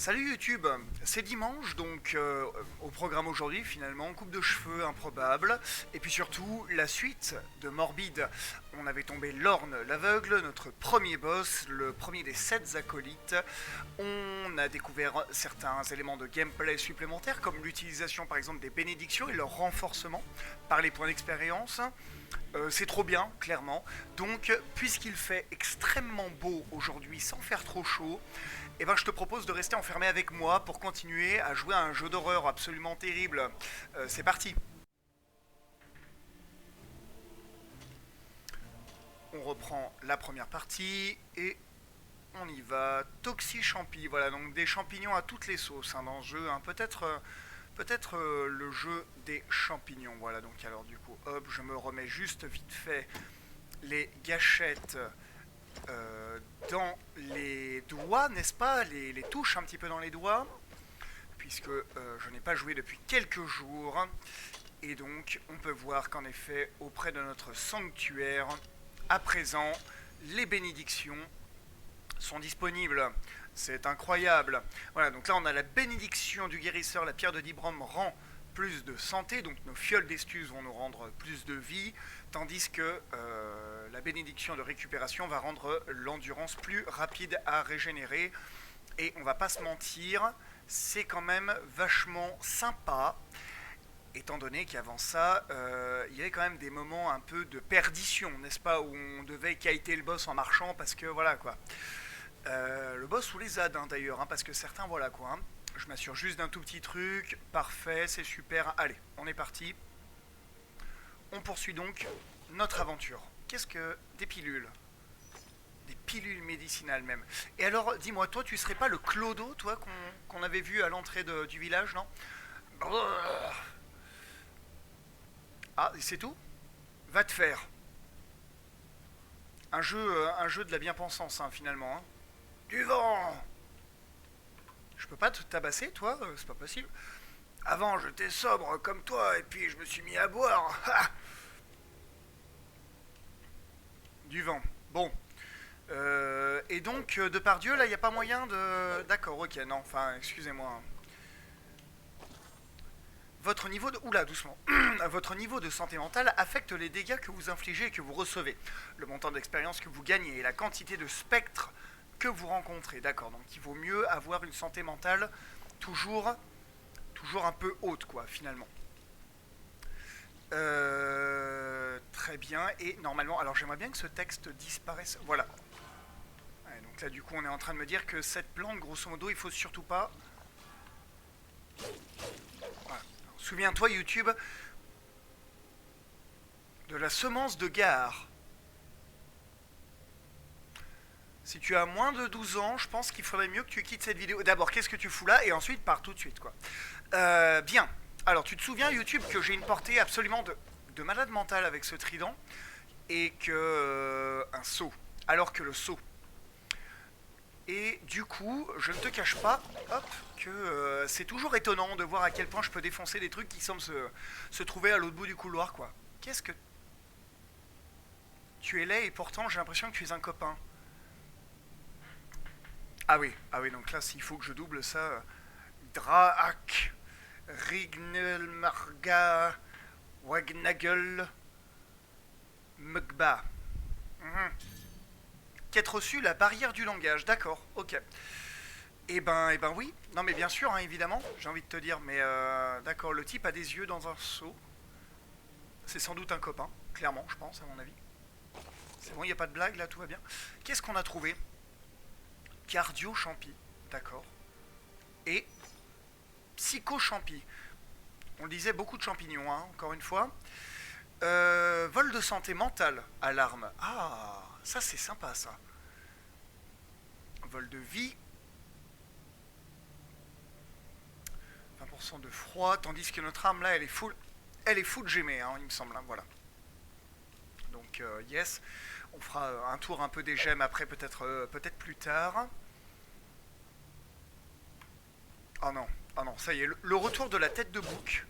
Salut YouTube, c'est dimanche donc au programme aujourd'hui finalement, coupe de cheveux improbable et puis surtout la suite de Morbid. On avait tombé Lorne l'aveugle, notre premier boss, le premier des 7 acolytes. On a découvert certains éléments de gameplay supplémentaires comme l'utilisation par exemple des bénédictions et leur renforcement par les points d'expérience. C'est trop bien, clairement. Donc, puisqu'il fait extrêmement beau aujourd'hui sans faire trop chaud, eh ben, je te propose de rester enfermé avec moi pour continuer à jouer à un jeu d'horreur absolument terrible. C'est parti. On reprend la première partie et on y va. Toxichampi, voilà, donc des champignons à toutes les sauces hein, dans ce jeu. Hein. Peut-être le jeu des champignons. Voilà, donc alors du coup, hop, je me remets juste vite fait les gâchettes dans les doigts, n'est-ce pas, les touches un petit peu dans les doigts, puisque je n'ai pas joué depuis quelques jours. Et donc, on peut voir qu'en effet, auprès de notre sanctuaire, à présent, les bénédictions sont disponibles. C'est incroyable. Voilà, donc là, on a la bénédiction du guérisseur, la pierre de Dibrom rend plus de santé, donc nos fioles d'estus vont nous rendre plus de vie, tandis que la bénédiction de récupération va rendre l'endurance plus rapide à régénérer. Et on va pas se mentir, c'est quand même vachement sympa, étant donné qu'avant ça, il y avait quand même des moments un peu de perdition, n'est-ce pas, où on devait kiter le boss en marchant, parce que voilà quoi. Le boss ou les ZAD hein, d'ailleurs, hein, parce que certains voilà quoi. Hein. Je m'assure juste d'un tout petit truc, parfait, c'est super, allez, on est parti. On poursuit donc notre aventure. Qu'est-ce que des pilules? Des pilules médicinales même. Et alors, dis-moi, toi, tu serais pas le clodo, toi, qu'on avait vu à l'entrée du village, non? Ah, et c'est tout? Va te faire. Un jeu de la bien-pensance, hein, finalement. Hein. Du vent. Je peux pas te tabasser, toi? C'est pas possible. Avant, j'étais sobre comme toi, et puis je me suis mis à boire. Ha du vent. Bon. Et donc, Depardieu, là, il n'y a pas moyen de... D'accord, ok, non, enfin, excusez-moi. Votre niveau de... Oula, doucement. Votre niveau de santé mentale affecte les dégâts que vous infligez et que vous recevez. Le montant d'expérience que vous gagnez et la quantité de spectres que vous rencontrez. D'accord, donc il vaut mieux avoir une santé mentale toujours un peu haute, quoi, finalement. Très bien, et normalement, alors j'aimerais bien que ce texte disparaisse. Voilà. Ouais, donc là, du coup, on est en train de me dire que cette plante, grosso modo, il faut surtout pas. Voilà. Souviens-toi, YouTube, de la semence de gare. Si tu as moins de 12 ans, je pense qu'il faudrait mieux que tu quittes cette vidéo. D'abord, qu'est-ce que tu fous là? Et ensuite, pars tout de suite, quoi. Bien. Alors, tu te souviens, YouTube, que j'ai une portée absolument de malade mental avec ce trident et que un saut. Alors que le saut. Et du coup, je ne te cache pas, hop, que c'est toujours étonnant de voir à quel point je peux défoncer des trucs qui semblent se trouver à l'autre bout du couloir, quoi. Qu'est-ce que... Tu es laid et pourtant j'ai l'impression que tu es un copain. Ah oui, donc là, s'il faut que je double ça... Draak, Rignelmarga, Wagnagel, Mugba. Quête reçue, la barrière du langage. D'accord, ok. Eh ben oui. Non mais bien sûr, hein, évidemment, j'ai envie de te dire. Mais d'accord, le type a des yeux dans un seau. C'est sans doute un copain, clairement, je pense, à mon avis. C'est bon, il n'y a pas de blague, là, tout va bien. Qu'est-ce qu'on a trouvé? Cardio champi, d'accord. Et psycho champi. On le disait, beaucoup de champignons, hein, encore une fois. Vol de santé mentale, alarme. Ah, ça c'est sympa ça. Vol de vie. 20% de froid, tandis que notre arme là, elle est full gémée, hein, il me semble. Hein, voilà. Donc yes, on fera un tour un peu des gemmes après, peut-être plus tard. Oh non, ça y est, le retour de la tête de bouc.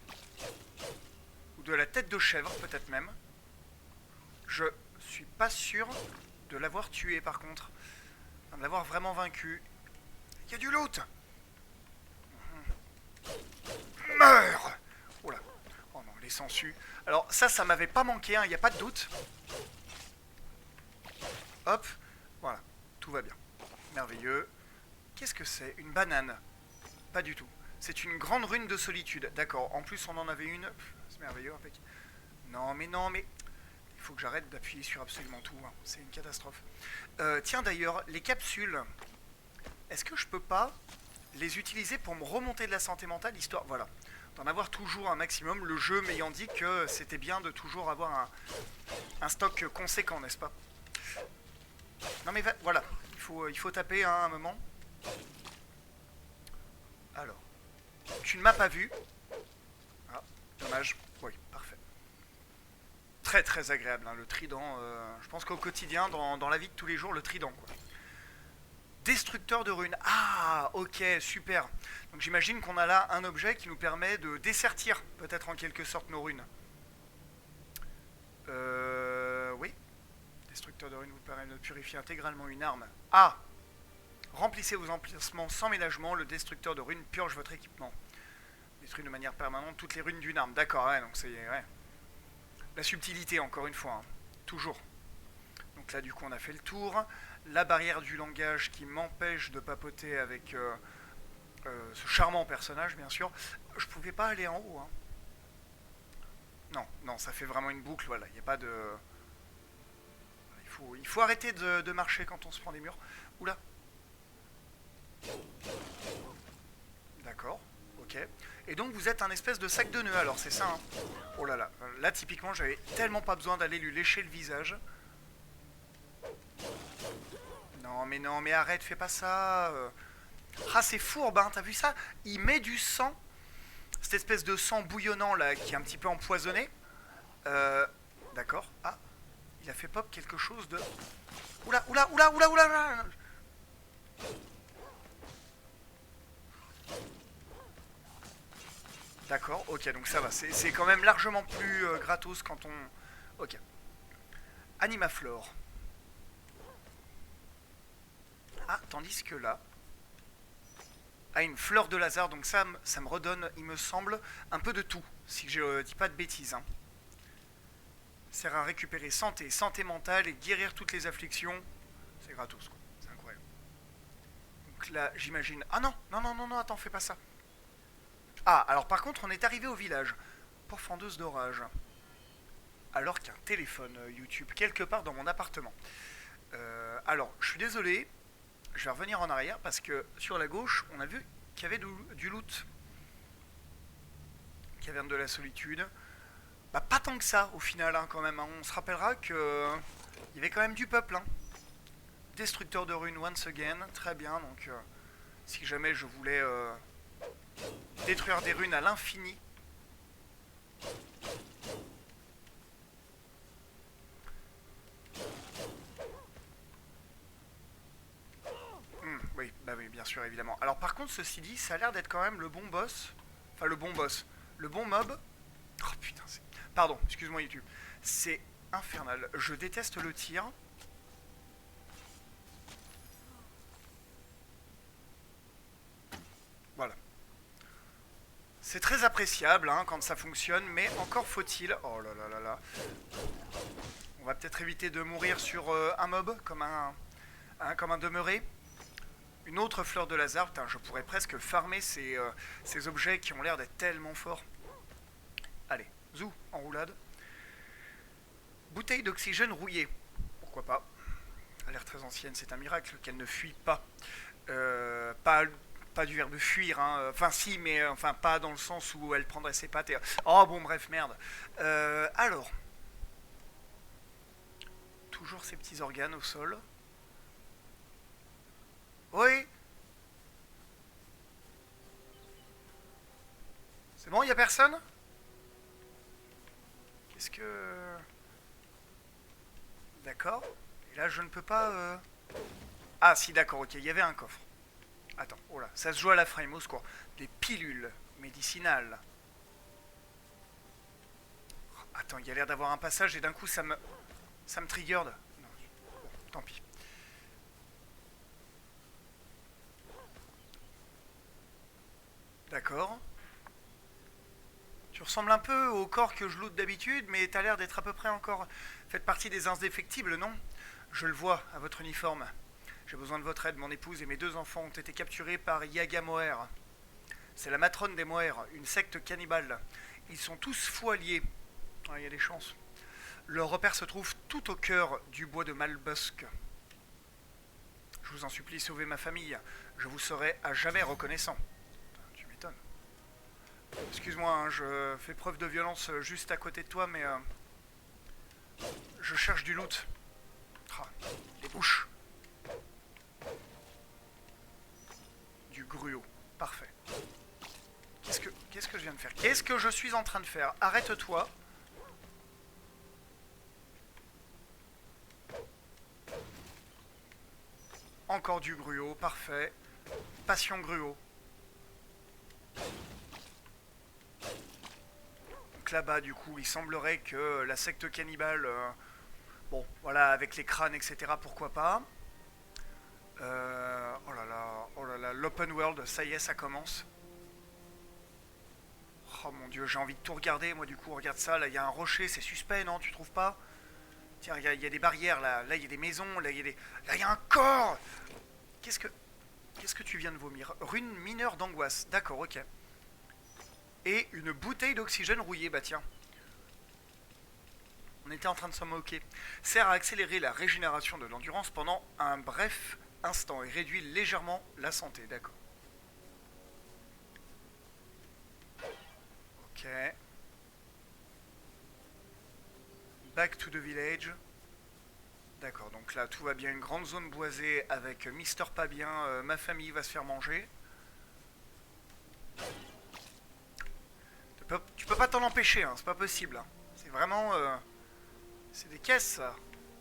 Ou de la tête de chèvre, peut-être même. Je suis pas sûr de l'avoir tué, par contre. Enfin, de l'avoir vraiment vaincu. Il y a du loot! sangsues. Alors ça m'avait pas manqué, il n'y a pas de doute. Hop, voilà, tout va bien. Merveilleux. Qu'est-ce que c'est? Une banane? Pas du tout. C'est une grande rune de solitude. D'accord, en plus on en avait une. C'est merveilleux, impec. Non, mais... Il faut que j'arrête d'appuyer sur absolument tout, hein. C'est une catastrophe. Tiens d'ailleurs, les capsules, est-ce que je peux pas les utiliser pour me remonter de la santé mentale, histoire, voilà, d'en avoir toujours un maximum, le jeu m'ayant dit que c'était bien de toujours avoir un stock conséquent, n'est-ce pas? Non mais voilà, il faut taper hein, à un moment. Alors, tu ne m'as pas vu. Ah, dommage. Oui, parfait. Très très agréable, hein, le trident. Je pense qu'au quotidien, dans la vie de tous les jours, le trident, quoi. Destructeur de runes. Ah, ok, super. Donc j'imagine qu'on a là un objet qui nous permet de dessertir, peut-être en quelque sorte, nos runes. Oui. Destructeur de runes vous permet de purifier intégralement une arme. Ah. Remplissez vos emplacements sans ménagement, le destructeur de runes purge votre équipement. Détruit de manière permanente toutes les runes d'une arme. D'accord, ouais, donc c'est... Ouais. La subtilité, encore une fois, hein. Toujours. Donc là, du coup, on a fait le tour. La barrière du langage qui m'empêche de papoter avec ce charmant personnage, bien sûr. Je pouvais pas aller en haut, hein. Non, non, ça fait vraiment une boucle, voilà. Il n'y a pas de... Il faut arrêter de marcher quand on se prend des murs. Oula. D'accord, ok. Et donc vous êtes un espèce de sac de nœuds, alors c'est ça, hein. Oh là là, là typiquement j'avais tellement pas besoin d'aller lui lécher le visage. Non mais arrête, fais pas ça. Ah c'est fourbe, hein, t'as vu ça? Il met du sang, cette espèce de sang bouillonnant là, qui est un petit peu empoisonné. D'accord, ah, il a fait pop quelque chose de... Oula, oula, oula, oula, oula, oula. D'accord, ok, donc ça va. C'est quand même largement plus gratos quand on... Ok. Animaflore. Ah, tandis que là... Ah, une fleur de Lazare, donc ça me redonne, il me semble, un peu de tout, si je dis pas de bêtises. Hein. Sert à récupérer santé, santé mentale et guérir toutes les afflictions. C'est gratos, quoi. C'est incroyable. Donc là, j'imagine... Ah non, non, non, non, non, attends, fais pas ça. Ah, alors par contre, on est arrivé au village. Pourfendeuse d'orage. Alors qu'un téléphone YouTube quelque part dans mon appartement. Alors, je suis désolé, je vais revenir en arrière parce que sur la gauche, on a vu qu'il y avait du loot. Caverne de la solitude. Bah, pas tant que ça au final, hein, quand même. Hein. On se rappellera que il y avait quand même du peuple. Hein. Destructeur de runes once again, très bien. Donc, si jamais je voulais détruire des runes à l'infini. Oui, bah oui, bien sûr, évidemment. Alors par contre, ceci dit, ça a l'air d'être quand même le bon boss. Enfin, le bon boss. Le bon mob. Oh putain, c'est... Pardon, excuse-moi YouTube. C'est infernal. Je déteste le tir. Voilà. C'est très appréciable hein, quand ça fonctionne, mais encore faut-il... Oh là là là là. On va peut-être éviter de mourir sur un mob, comme un demeuré. Une autre fleur de Lazare, putain, je pourrais presque farmer ces objets qui ont l'air d'être tellement forts. Allez, zou, en roulade. Bouteille d'oxygène rouillée. Pourquoi pas? Elle a l'air très ancienne, c'est un miracle qu'elle ne fuit pas. Pas du verbe fuir, hein. Enfin si, mais enfin pas dans le sens où elle prendrait ses pattes et... Oh bon, bref, merde. Alors. Toujours ces petits organes au sol. Oui. C'est bon, y a personne? Qu'est-ce que... D'accord. Et là, je ne peux pas... Ah si, d'accord, ok, il y avait un coffre. Attends, oh là, ça se joue à la frame, au secours. Des pilules médicinales. Oh, attends, il y a l'air d'avoir un passage et d'un coup, ça me trigger. Non, bon, tant pis. D'accord. Tu ressembles un peu au corps que je loot d'habitude, mais t'as l'air d'être à peu près encore... Faites partie des indéfectibles, non? Je le vois, à votre uniforme. J'ai besoin de votre aide, mon épouse et mes 2 enfants ont été capturés par Yaga Moher. C'est la matrone des Moher, une secte cannibale. Ils sont tous fous alliés. Ah, il y a des chances. Leur repère se trouve tout au cœur du bois de Malbosque. Je vous en supplie, sauvez ma famille. Je vous serai à jamais reconnaissant. Tu m'étonnes. Excuse-moi, hein, je fais preuve de violence juste à côté de toi, mais je cherche du loot. Ah, les bouches. Du gruau. Parfait. Qu'est-ce que je viens de faire? Qu'est-ce que je suis en train de faire? Arrête-toi. Encore du gruau, parfait. Passion gruau. Donc là-bas, du coup, il semblerait que la secte cannibale... bon, voilà, avec les crânes, etc., pourquoi pas. Oh là là, l'open world, ça y est, ça commence. Oh mon dieu, j'ai envie de tout regarder, moi, du coup, regarde ça, là, il y a un rocher, c'est suspect, non, tu trouves pas? Tiens, il y a des barrières, là, il y a des maisons, là, il y a des... Là, il y a un corps! Qu'est-ce que tu viens de vomir? Rune mineure d'angoisse, d'accord, ok. Et une bouteille d'oxygène rouillée, bah tiens. On était en train de s'en moquer. Sert à accélérer la régénération de l'endurance pendant un bref instant et réduit légèrement la santé, d'accord. Ok. Back to the village. D'accord, donc là tout va bien, une grande zone boisée avec Mister Pas Bien, ma famille va se faire manger. Tu peux pas t'en empêcher, hein, c'est pas possible. Hein. C'est vraiment... c'est des caisses, ça.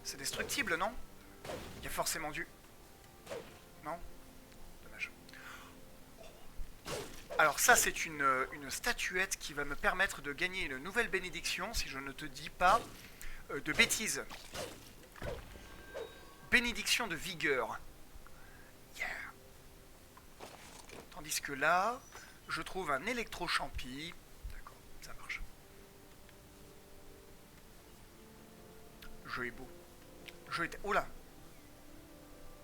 C'est destructible, non? Il y a forcément dû... Non? Dommage. Alors ça, c'est une statuette qui va me permettre de gagner une nouvelle bénédiction, si je ne te dis pas de bêtises. Bénédiction de vigueur. Yeah. Tandis que là, je trouve un électro-champi. D'accord, ça marche. Le jeu est beau. Le jeu est... Oh là!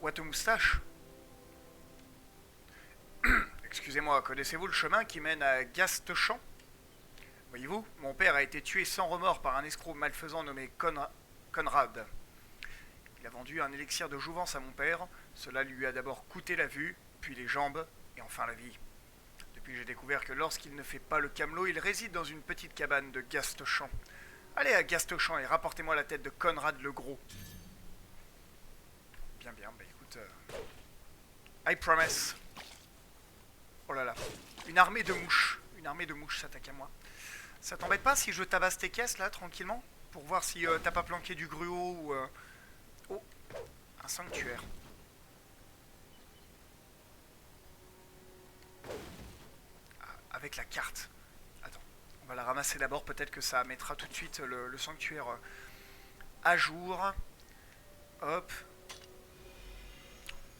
What a moustache! Excusez-moi, connaissez-vous le chemin qui mène à Gastechamp? Voyez-vous, mon père a été tué sans remords par un escroc malfaisant nommé Conrad. Il a vendu un élixir de jouvence à mon père. Cela lui a d'abord coûté la vue, puis les jambes, et enfin la vie. Depuis, j'ai découvert que lorsqu'il ne fait pas le camelot, il réside dans une petite cabane de Gastechamp. Allez à Gastechamp et rapportez-moi la tête de Conrad le Gros. Bien, bien, bah écoute... I promise. Oh là là. Une armée de mouches. Une armée de mouches s'attaque à moi. Ça t'embête pas si je tabasse tes caisses, là, tranquillement? Pour voir si t'as pas planqué du gruau ou... Oh, un sanctuaire. Ah, avec la carte. Attends, on va la ramasser d'abord. Peut-être que ça mettra tout de suite le sanctuaire à jour. Hop.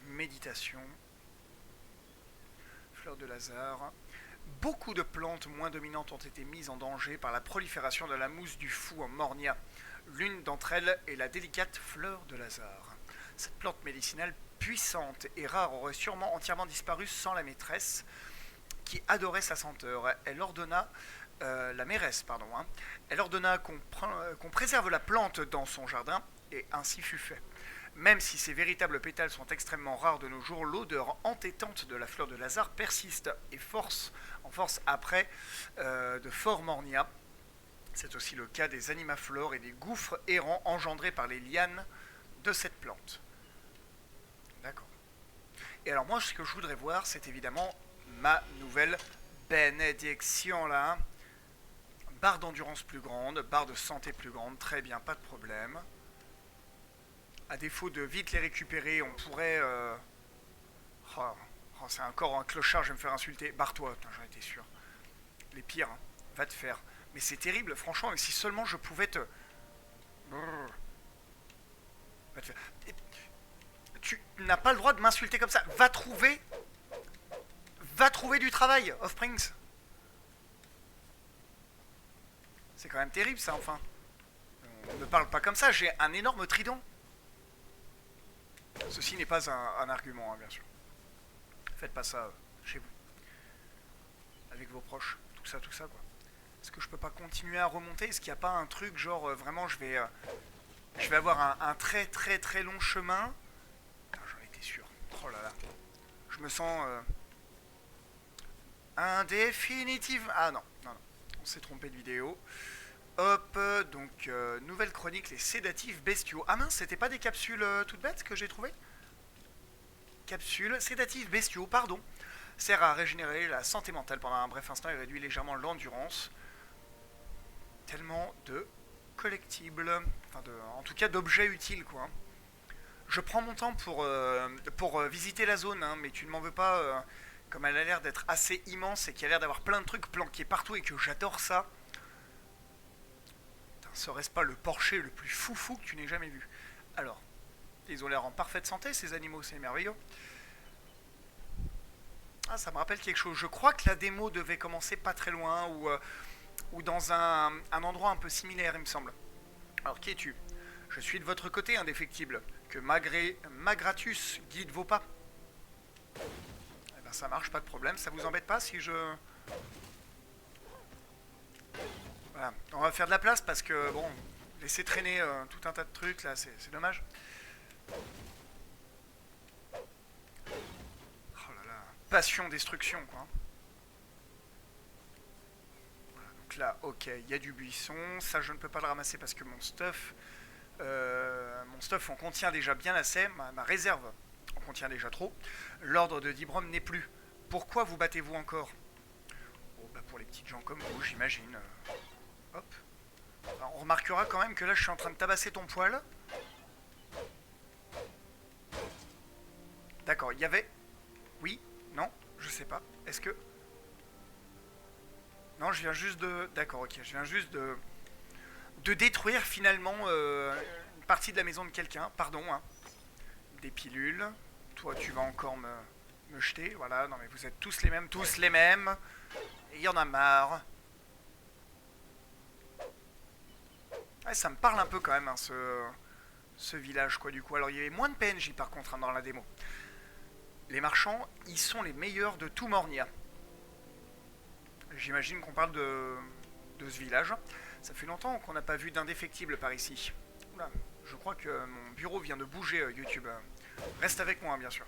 Méditation. Fleur de Lazare. Beaucoup de plantes moins dominantes ont été mises en danger par la prolifération de la mousse du fou en Mornia. L'une d'entre elles est la délicate fleur de Lazare. Cette plante médicinale puissante et rare aurait sûrement entièrement disparu sans la maîtresse, qui adorait sa senteur. Elle ordonna, la mairesse, pardon, hein, elle ordonna qu'on préserve la plante dans son jardin, et ainsi fut fait. Même si ces véritables pétales sont extrêmement rares de nos jours, l'odeur entêtante de la fleur de Lazare persiste et en force après de Fort Mornia. C'est aussi le cas des animaflores et des gouffres errants engendrés par les lianes de cette plante. D'accord. Et alors moi, ce que je voudrais voir, c'est évidemment ma nouvelle bénédiction là. Barre d'endurance plus grande, barre de santé plus grande, très bien, pas de problème. À défaut de vite les récupérer, on pourrait... c'est encore un clochard, je vais me faire insulter. Barre-toi, j'en étais sûr. Les pires, hein. Va te faire. Mais c'est terrible, franchement, si seulement je pouvais te... Va te faire. Tu n'as pas le droit de m'insulter comme ça. Va trouver du travail, Offsprings. C'est quand même terrible ça, enfin. On ne parle pas comme ça, j'ai un énorme trident. Ceci n'est pas un argument, hein, bien sûr. Faites pas ça chez vous. Avec vos proches. Tout ça, quoi. Est-ce que je peux pas continuer à remonter? Est-ce qu'il n'y a pas un truc genre vraiment je vais avoir un très très très long chemin? Ah, j'en étais sûr. Oh là là. Je me sens indéfinitive. Ah non, non, non. On s'est trompé de vidéo. Hop, donc nouvelle chronique, les sédatifs bestiaux. Ah mince, c'était pas des capsules toutes bêtes que j'ai trouvées? Capsules sédatifs bestiaux, pardon. Sert à régénérer la santé mentale pendant un bref instant et réduit légèrement l'endurance. Tellement de collectibles, enfin en tout cas d'objets utiles quoi. Je prends mon temps pour visiter la zone, hein, mais tu ne m'en veux pas, comme elle a l'air d'être assez immense et qu'il y a l'air d'avoir plein de trucs planqués partout et que j'adore ça. Serait-ce pas le porcher le plus foufou que tu n'aies jamais vu? Alors, ils ont l'air en parfaite santé ces animaux, c'est merveilleux. Ah, ça me rappelle quelque chose. Je crois que la démo devait commencer pas très loin ou dans un endroit un peu similaire, il me semble. Alors, qui es-tu? Je suis de votre côté, indéfectible. Que Magratus guide vos pas. Eh ben, ça marche, pas de problème. Ça vous embête pas si je... Voilà. On va faire de la place parce que, bon, laisser traîner tout un tas de trucs, là, c'est dommage. Oh là là. Passion, destruction, quoi. Voilà, donc là, ok, il y a du buisson. Ça, je ne peux pas le ramasser parce que mon stuff en contient déjà bien assez. Ma réserve en contient déjà trop. L'ordre de Dibrom n'est plus. Pourquoi vous battez-vous encore? Oh, bah pour les petites gens comme vous, j'imagine. Hop. Alors, on remarquera quand même que là, je suis en train de tabasser ton poil. D'accord, il y avait... Oui? Non? Je sais pas. Est-ce que... Non, je viens juste de... D'accord, ok. Je viens juste de détruire finalement une partie de la maison de quelqu'un. Pardon, hein. Des pilules. Toi, tu vas encore me jeter. Voilà, non mais vous êtes tous les mêmes, tous les mêmes. Et il y en a marre. Ouais, ça me parle un peu quand même, hein, ce village, quoi, du coup. Alors, il y avait moins de PNJ, par contre, hein, dans la démo. Les marchands, ils sont les meilleurs de tout Mornia. J'imagine qu'on parle de ce village. Ça fait longtemps qu'on n'a pas vu d'indéfectible par ici. Oula, je crois que mon bureau vient de bouger, YouTube. Reste avec moi, hein, bien sûr.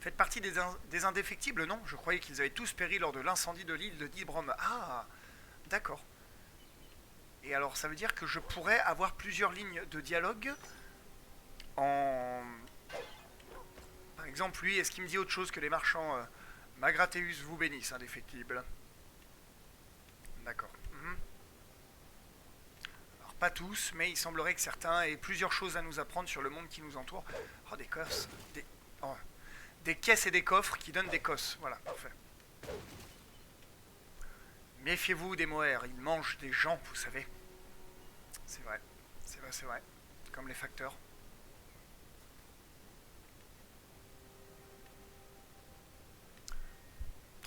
Faites partie des indéfectibles? Non, je croyais qu'ils avaient tous péri lors de l'incendie de l'île de Dibrom. Ah, d'accord. Et alors, ça veut dire que je pourrais avoir plusieurs lignes de dialogue en... Par exemple, lui, est-ce qu'il me dit autre chose que les marchands Magrateus vous bénissent, indéfectible? D'accord. Alors, pas tous, mais il semblerait que certains aient plusieurs choses à nous apprendre sur le monde qui nous entoure. Oh, des coffres. Des caisses et des coffres qui donnent des cosses. Voilà, parfait. Méfiez-vous des Moher, ils mangent des gens, vous savez. C'est vrai, c'est vrai, c'est vrai. Comme les facteurs.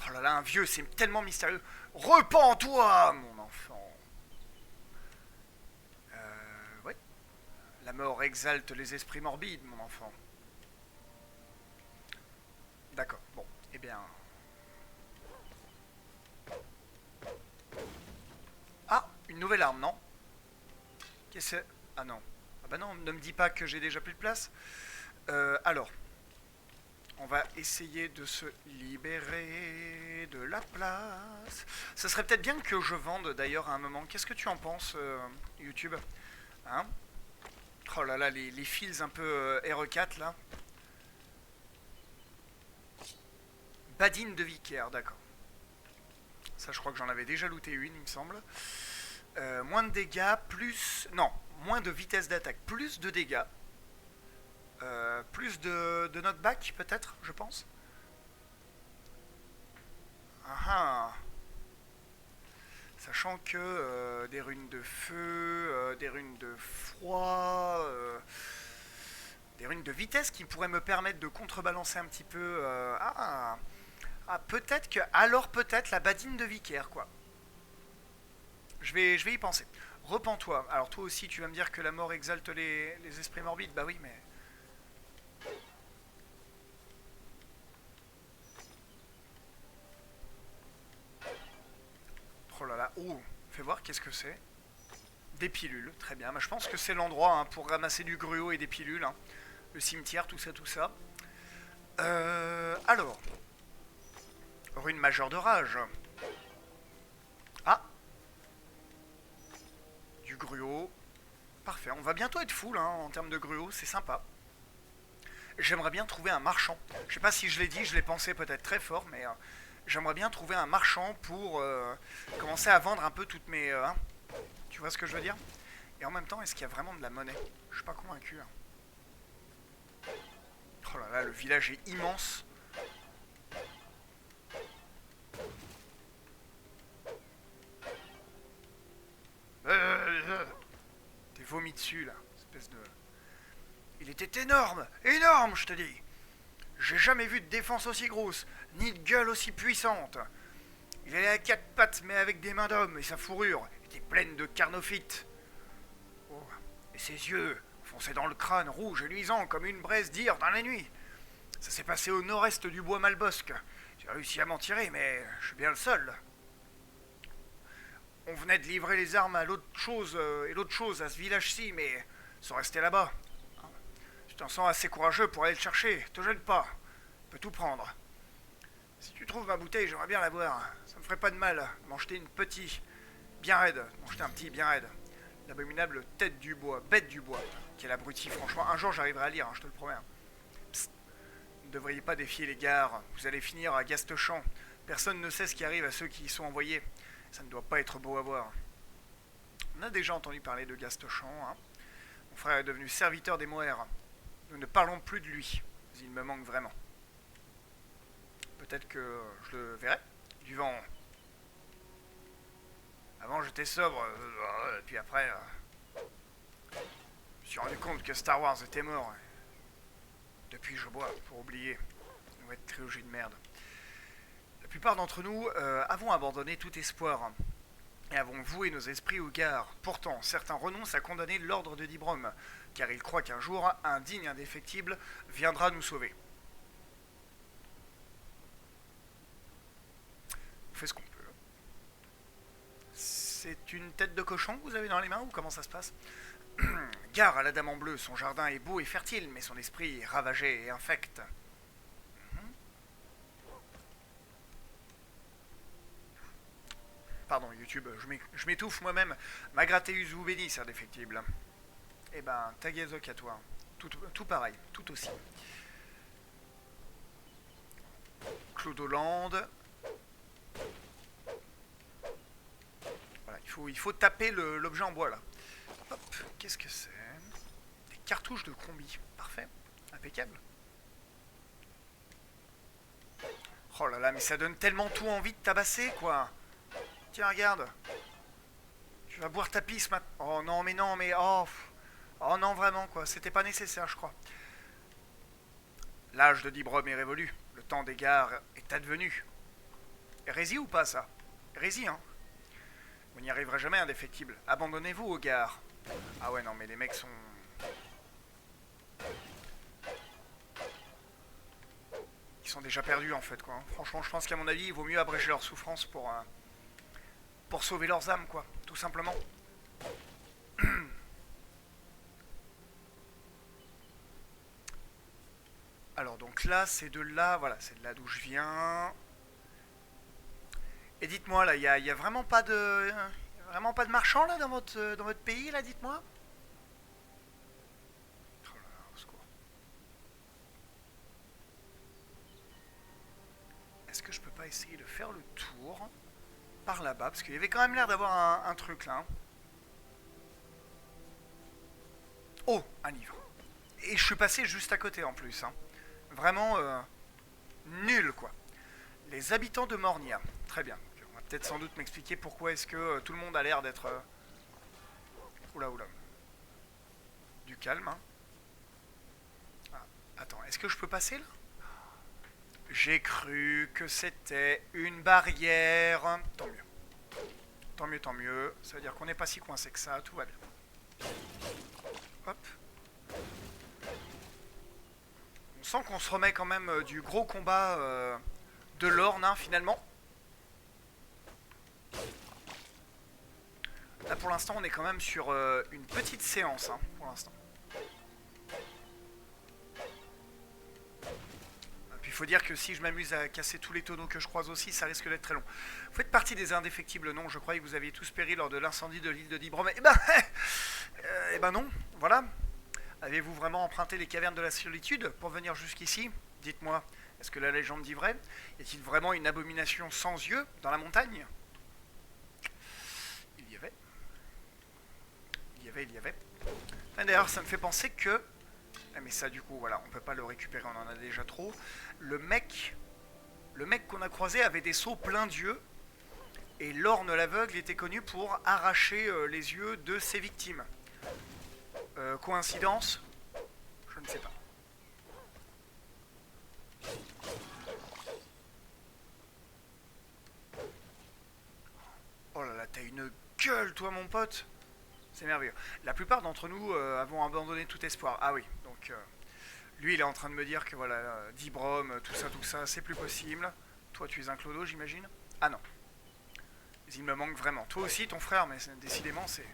Oh là là, un vieux, c'est tellement mystérieux. Repens-toi, mon enfant. Ouais. La mort exalte les esprits morbides, mon enfant. D'accord, bon, eh bien... Ah, une nouvelle arme, non? Qu'est-ce que c'est? Ah non. Ah bah non, ne me dis pas que j'ai déjà plus de place. Alors, on va essayer de se libérer de la place. Ça serait peut-être bien que je vende d'ailleurs à un moment. Qu'est-ce que tu en penses, YouTube? Hein? Oh là là, les fils un peu RE4 là. Badine de Vicaire, d'accord. Ça, je crois que j'en avais déjà looté une, il me semble. Moins de dégâts, plus... Non, moins de vitesse d'attaque, plus de dégâts. Plus de knockback, peut-être, je pense. Ah ah. Sachant que des runes de feu, des runes de froid, des runes de vitesse qui pourraient me permettre de contrebalancer un petit peu... peut-être que... Alors peut-être la badine de Vicaire, quoi. je vais y penser. Repens-toi. Alors toi aussi, tu vas me dire que la mort exalte les esprits morbides. Bah oui, mais... Oh là là. Oh, fais voir, qu'est-ce que c'est? Des pilules, très bien. Bah, je pense que c'est l'endroit hein, pour ramasser du gruau et des pilules. Hein. Le cimetière, tout ça, tout ça. Alors, rune majeure de rage. Ah, du gruau. Parfait, on va bientôt être full hein, en termes de gruau, c'est sympa. J'aimerais bien trouver un marchand. Je sais pas si je l'ai dit, je l'ai pensé peut-être très fort, mais j'aimerais bien trouver un marchand pour commencer à vendre un peu toutes mes... hein. Tu vois ce que je veux dire? Et en même temps, est-ce qu'il y a vraiment de la monnaie? Je suis pas convaincu. Hein. Oh là là, le village est immense. T'es vomi dessus là, espèce de... Il était énorme, énorme, je te dis. J'ai jamais vu de défense aussi grosse, ni de gueule aussi puissante. Il allait à quatre pattes, mais avec des mains d'homme, et sa fourrure était pleine de carnophytes. Oh, et ses yeux, foncés dans le crâne, rouge et luisant comme une braise d'ire dans la nuit. Ça s'est passé au nord-est du bois Malbosque. J'ai réussi à m'en tirer, mais je suis bien le seul. On venait de livrer les armes à l'autre chose et l'autre chose à ce village-ci, mais sont restés là-bas. Tu t'en sens assez courageux pour aller le chercher. Te gêne pas. Tu peux tout prendre. Si tu trouves ma bouteille, j'aimerais bien la boire. Ça me ferait pas de mal de m'en jeter une petite, bien raide. M'en jeter un petit bien raide. L'abominable tête du bois, bête du bois. Quel abruti, franchement. Un jour, j'arriverai à lire, hein, je te le promets. Psst. Vous ne devriez pas défier les gares. Vous allez finir à Gastechamp. Personne ne sait ce qui arrive à ceux qui y sont envoyés. Ça ne doit pas être beau à voir. On a déjà entendu parler de Gastechamp. Hein. Mon frère est devenu serviteur des Moères. Nous ne parlons plus de lui. Mais il me manque vraiment. Peut-être que je le verrai. Du vent. Avant j'étais sobre, puis après, je me suis rendu compte que Star Wars était mort. Depuis je bois pour oublier. Une nouvelle trilogie de merde. La plupart d'entre nous avons abandonné tout espoir et avons voué nos esprits aux gares. Pourtant, certains renoncent à condamner l'ordre de Dibrom, car ils croient qu'un jour, un digne indéfectible viendra nous sauver. On fait ce qu'on peut. C'est une tête de cochon que vous avez dans les mains ou comment ça se passe? Gare à la dame en bleu, son jardin est beau et fertile, mais son esprit est ravagé et infect. Pardon YouTube, je m'étouffe moi-même. Magrateus vous bénisse, indéfectible. Eh ben, Tagazok à toi. Tout pareil, tout aussi. Claude Hollande. Voilà, il faut taper l'objet en bois là. Hop, qu'est-ce que c'est? Des cartouches de combi. Parfait, impeccable. Oh là là, mais ça donne tellement tout envie de tabasser quoi. Tiens, regarde. Tu vas boire ta pisse maintenant. Oh non, mais non, mais oh. Oh non, vraiment quoi, c'était pas nécessaire, je crois. L'âge de Dibrom est révolu. Le temps des gares est advenu. Hérésie ou pas ça? Hérésie, hein. Vous n'y arriverez jamais, indéfectible. Abandonnez-vous aux gares. Ah ouais, non, mais les mecs sont... Ils sont déjà perdus, en fait, quoi. Franchement, je pense qu'à mon avis, il vaut mieux abréger leur souffrance pour sauver leurs âmes, quoi. Tout simplement. Alors, donc là, c'est de là... Voilà, c'est de là d'où je viens. Et dites-moi, là, il y a vraiment pas de... Vraiment pas de marchands, là, dans votre pays, là, dites-moi? Oh là là, au secours. Est-ce que je peux pas essayer de faire le tour par là-bas? Parce qu'il y avait quand même l'air d'avoir un truc, là. Hein. Oh, un livre. Et je suis passé juste à côté, en plus. Hein. Vraiment, nul, quoi. Les habitants de Mornia. Très bien. On va peut-être sans doute m'expliquer pourquoi est-ce que tout le monde a l'air d'être... Oula, oula. Du calme, hein. Ah, attends, est-ce que je peux passer, là? J'ai cru que c'était une barrière. Tant mieux. tant mieux. Ça veut dire qu'on n'est pas si coincé que ça, tout va bien. Hop. On sent qu'on se remet quand même du gros combat de l'Orne, hein, finalement. Là, pour l'instant, on est quand même sur une petite séance, hein, pour l'instant. Puis il faut dire que si je m'amuse à casser tous les tonneaux que je croise aussi, ça risque d'être très long. Vous faites partie des indéfectibles, non? Je croyais que vous aviez tous péri lors de l'incendie de l'île de Dibrom. Eh ben non, voilà. Avez-vous vraiment emprunté les cavernes de la solitude pour venir jusqu'ici? Dites-moi, est-ce que la légende dit vrai? Y a-t-il vraiment une abomination sans yeux dans la montagne? Il y avait. D'ailleurs, ça me fait penser que... mais ça, du coup, voilà, on peut pas le récupérer, on en a déjà trop. Le mec qu'on a croisé avait des seaux pleins d'yeux. Et l'Orne l'aveugle était connu pour arracher les yeux de ses victimes. Coïncidence? Je ne sais pas. Oh là là, t'as une gueule, toi, mon pote! C'est merveilleux. La plupart d'entre nous avons abandonné tout espoir. Ah oui, donc lui il est en train de me dire que voilà, Dibrom, tout ça, c'est plus possible. Toi tu es un clodo, j'imagine? Ah non. Mais il me manque vraiment. Toi aussi, ton frère, mais décidément c'est...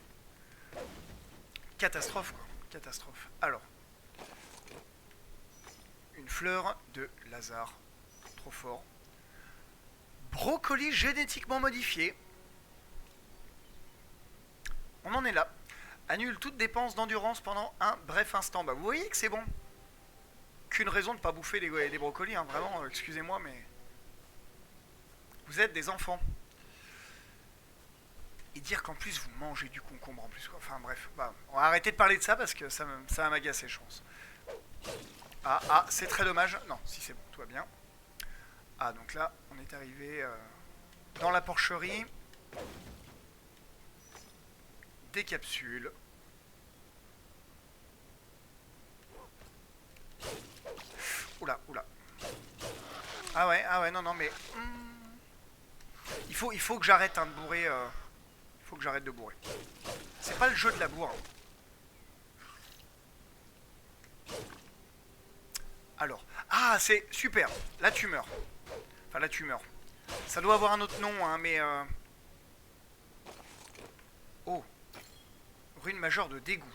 Catastrophe quoi. Catastrophe. Alors. Une fleur de Lazare. Trop fort. Brocoli génétiquement modifié. On en est là. Annule toute dépense d'endurance pendant un bref instant. Bah vous voyez que c'est bon. Qu'une raison de ne pas bouffer des brocolis, hein. Vraiment, excusez-moi, mais... Vous êtes des enfants. Et dire qu'en plus vous mangez du concombre en plus, quoi. Enfin bref, bah, on va arrêter de parler de ça parce que ça va m'agacer, je pense. Ah, c'est très dommage. Non, si c'est bon, tout va bien. Ah, donc là, on est arrivé dans la porcherie. Des capsules. Oula. Ah ouais, non, mais... Il faut que j'arrête de bourrer. Il faut que j'arrête de bourrer. C'est pas le jeu de la bourre. Alors. Ah, c'est super. La tumeur. Enfin, la tumeur. Ça doit avoir un autre nom, hein, mais... Oh. Rune majeure de dégoût.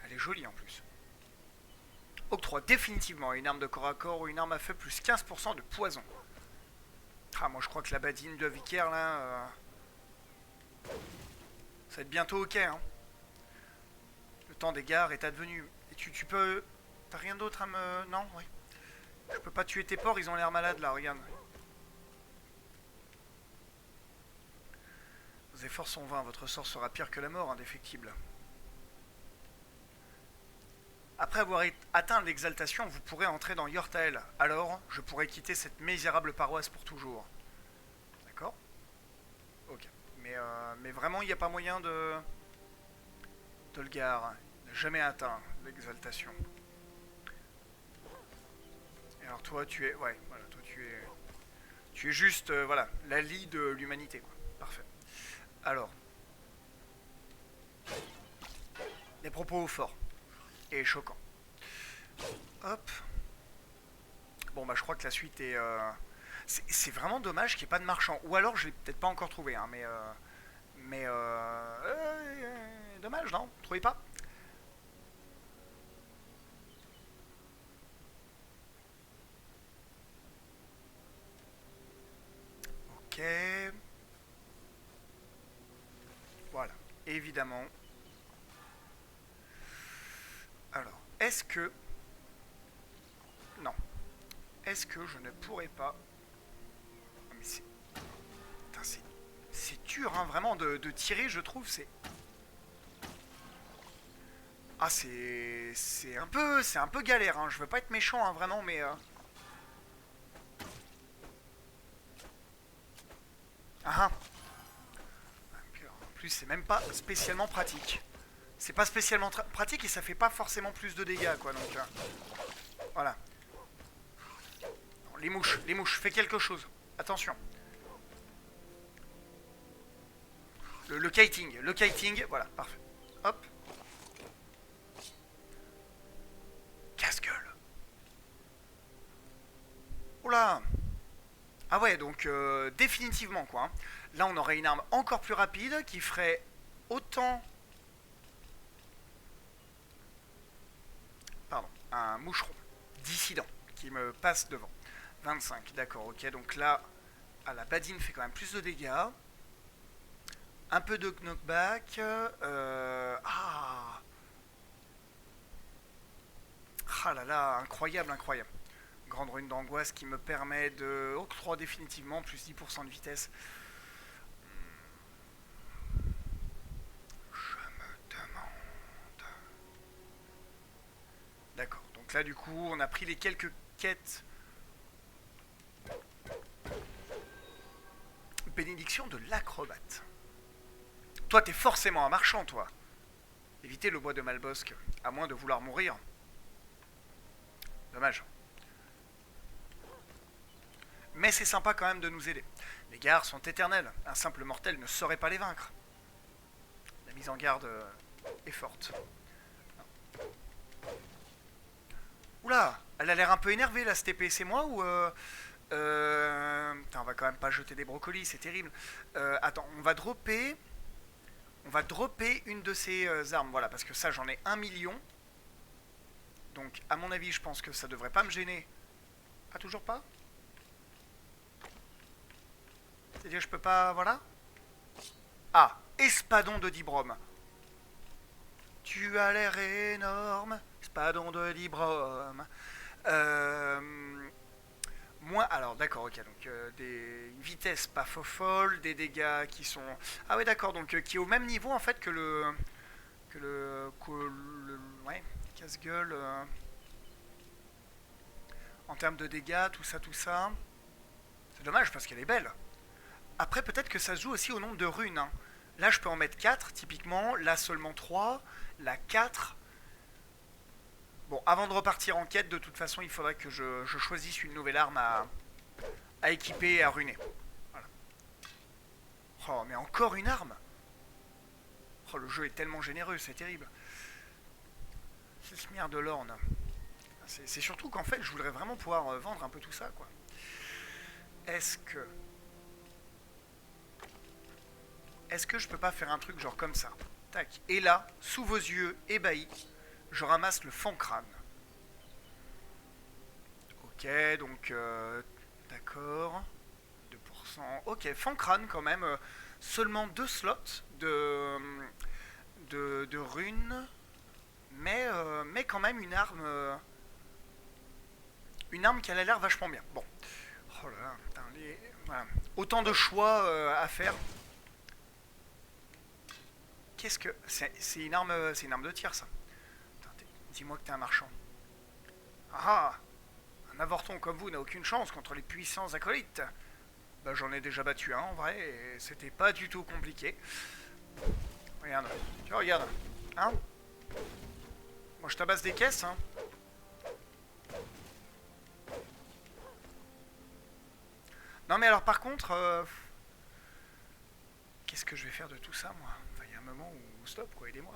Elle est jolie en plus. Octroie définitivement une arme de corps à corps ou une arme à feu plus 15% de poison. Ah, moi je crois que la badine de Vicaire là... ça va être bientôt ok, hein. Le temps des gares est advenu. Et tu peux... T'as rien d'autre à me... Non, oui. Je peux pas tuer tes porcs, ils ont l'air malades là, regarde. Vos efforts sont vains, votre sort sera pire que la mort, indéfectible. Après avoir atteint l'exaltation, vous pourrez entrer dans Yortael. Alors, je pourrai quitter cette misérable paroisse pour toujours. D'accord? Ok. Mais vraiment, il n'y a pas moyen de... Tolgar n'a jamais atteint l'exaltation. Et alors toi, tu es... Ouais, voilà, toi tu es... Tu es juste, voilà, la lie de l'humanité, quoi. Parfait. Alors... Des propos forts. Et choquant. Hop. Bon bah je crois que la suite est... C'est vraiment dommage qu'il n'y ait pas de marchand. Ou alors je l'ai peut-être pas encore trouvé, hein, mais dommage, non? Vous trouvez pas? Ok. Voilà. Évidemment. Alors, est-ce que... Non. Est-ce que je ne pourrais pas... Mais c'est... Putain, c'est dur, hein, vraiment, de tirer, je trouve, c'est... Ah, c'est un peu galère, hein. Je veux pas être méchant, hein, vraiment, mais... Ah, en plus, c'est même pas spécialement pratique. C'est pas spécialement pratique et ça fait pas forcément plus de dégâts, quoi, donc... voilà. Les mouches, fais quelque chose. Attention. Le kiting. Le kiting, voilà, parfait. Hop. Casse-gueule. Oula. Ah ouais, donc définitivement quoi, hein. Là on aurait une arme encore plus rapide qui ferait autant... Pardon, un moucheron dissident qui me passe devant. 25, d'accord, ok, donc là, ah, la badine fait quand même plus de dégâts. Un peu de knockback. Ah là là, incroyable, incroyable. Grande rune d'angoisse qui me permet de octroyer définitivement plus 10% de vitesse. Je me demande. D'accord, donc là du coup on a pris les quelques quêtes. Bénédiction de l'acrobate. Toi t'es forcément un marchand toi. Évitez le bois de Malbosque, à moins de vouloir mourir. Dommage. Mais c'est sympa quand même de nous aider. Les gares sont éternelles, un simple mortel ne saurait pas les vaincre. La mise en garde est forte. Oula, elle a l'air un peu énervée la STP, c'est moi ou Putain, on va quand même pas jeter des brocolis, c'est terrible. Attends, on va dropper une de ces armes, voilà, parce que ça j'en ai 1 million. Donc à mon avis je pense que ça devrait pas me gêner. Ah, toujours pas? C'est-à-dire je peux pas... Voilà. Ah, espadon de Dibrom. Tu as l'air énorme, espadon de Dibrom. Moins... Alors d'accord, ok, donc des vitesses pas fofolles, des dégâts qui sont... Ah ouais d'accord, donc qui est au même niveau en fait que le... Ouais, casse-gueule... en termes de dégâts, tout ça, tout ça. C'est dommage parce qu'elle est belle. Après, peut-être que ça se joue aussi au nombre de runes, hein. Là, je peux en mettre 4, typiquement. Là, seulement 3. Là, 4. Bon, avant de repartir en quête, de toute façon, il faudrait que je choisisse une nouvelle arme à équiper et à runer. Voilà. Oh, mais encore une arme. Oh, le jeu est tellement généreux, c'est terrible. C'est ce merde de l'orne. C'est surtout qu'en fait, je voudrais vraiment pouvoir vendre un peu tout ça, quoi. Est-ce que... Est-ce que je peux pas faire un truc genre comme ça? Tac. Et là, sous vos yeux ébahis, je ramasse le fond crâne. Ok, donc... d'accord. 2%. Ok, fond crâne quand même. Seulement 2 slots de runes. Mais quand même une arme... une arme qui a l'air vachement bien. Bon. Oh là là, putain, voilà. Autant de choix à faire. Qu'est-ce que... C'est une arme de tir, ça. Dis-moi que t'es un marchand. Ah, un avorton comme vous n'a aucune chance contre les puissants acolytes. Bah, j'en ai déjà battu un en vrai, et c'était pas du tout compliqué. Regarde, tu regardes, hein? Moi je tabasse des caisses, hein. Non mais alors par contre, qu'est-ce que je vais faire de tout ça, moi? Enfin, il y a un moment où stop, quoi, aidez-moi.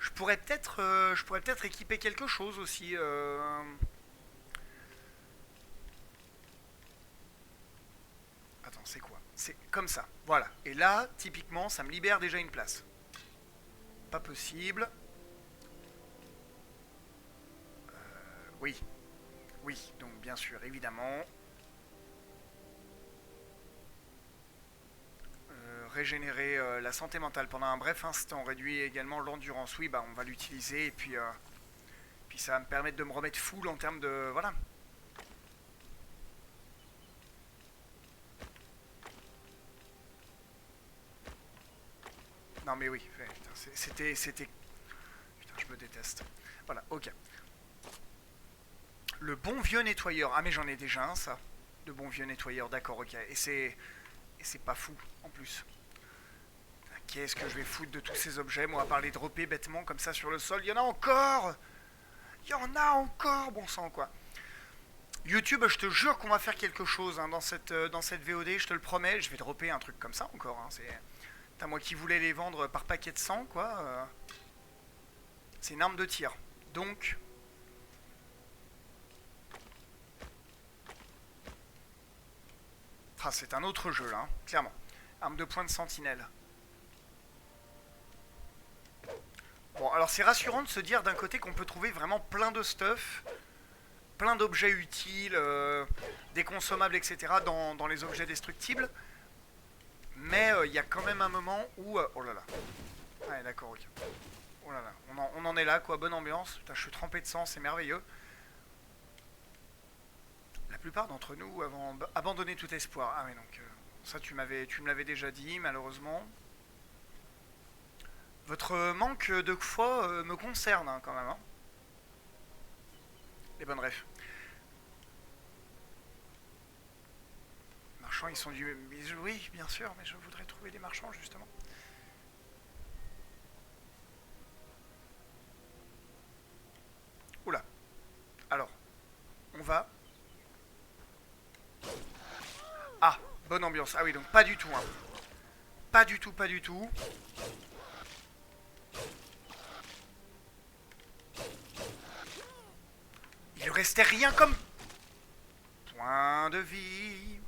Je pourrais peut-être équiper quelque chose aussi. Attends, c'est quoi? C'est comme ça, voilà. Et là, typiquement, ça me libère déjà une place. Pas possible. Oui, oui, donc bien sûr, évidemment. Régénérer la santé mentale pendant un bref instant, réduit également l'endurance. Oui, bah on va l'utiliser et puis ça va me permettre de me remettre full en termes de... Voilà. Non mais oui, c'était... Putain, je me déteste. Voilà, ok. Le bon vieux nettoyeur. Ah mais j'en ai déjà un, ça. Le bon vieux nettoyeur, d'accord, ok. Et c'est pas fou, en plus. Qu'est-ce que je vais foutre de tous ces objets, moi, à part les dropper bêtement comme ça sur le sol? Il y en a encore! Il y en a encore, bon sang, quoi. YouTube, je te jure qu'on va faire quelque chose hein, dans cette VOD, je te le promets. Je vais dropper un truc comme ça encore. Hein, T'as moi qui voulais les vendre par paquet de 100, quoi. C'est une arme de tir. Donc... Ah, c'est un autre jeu, là, hein, clairement. Arme de poing de sentinelle. Bon, alors c'est rassurant de se dire d'un côté qu'on peut trouver vraiment plein de stuff, plein d'objets utiles, des consommables, etc. dans les objets destructibles. Mais il y a quand même un moment où... oh là là. Ouais, d'accord, ok. Oh là là, on en est là, quoi. Bonne ambiance. Putain, je suis trempé de sang, c'est merveilleux. La plupart d'entre nous avons abandonné tout espoir. Ah oui, donc... ça, tu me l'avais déjà dit, malheureusement. Votre manque de foi me concerne, hein, quand même. Hein. Les bonnes refs. Marchands, ils sont du... Oui, bien sûr, mais je voudrais trouver des marchands, justement. Oula. Alors, on va... Ah, bonne ambiance. Ah oui, donc pas du tout, hein. Pas du tout, pas du tout. Il lui restait rien comme... Point de vie.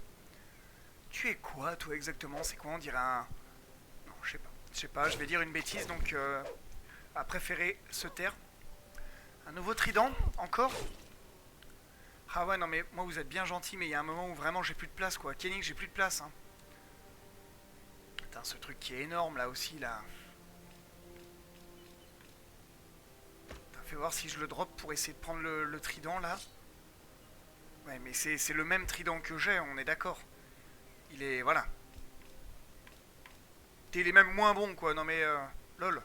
Tu es quoi, toi, exactement? C'est quoi, on dirait un... Non, je sais pas. Je sais pas, je vais dire une bêtise, donc... à préférer se taire. Un nouveau trident, encore? Ah ouais, non mais moi vous êtes bien gentil, mais il y a un moment où vraiment j'ai plus de place, quoi. Kenning, j'ai plus de place, hein. Putain, ce truc qui est énorme, là aussi, là. Putain, fais voir si je le drop pour essayer de prendre le trident, là. Ouais, mais c'est le même trident que j'ai, on est d'accord. Il est... Voilà. Il est même moins bon, quoi. Non mais... lol.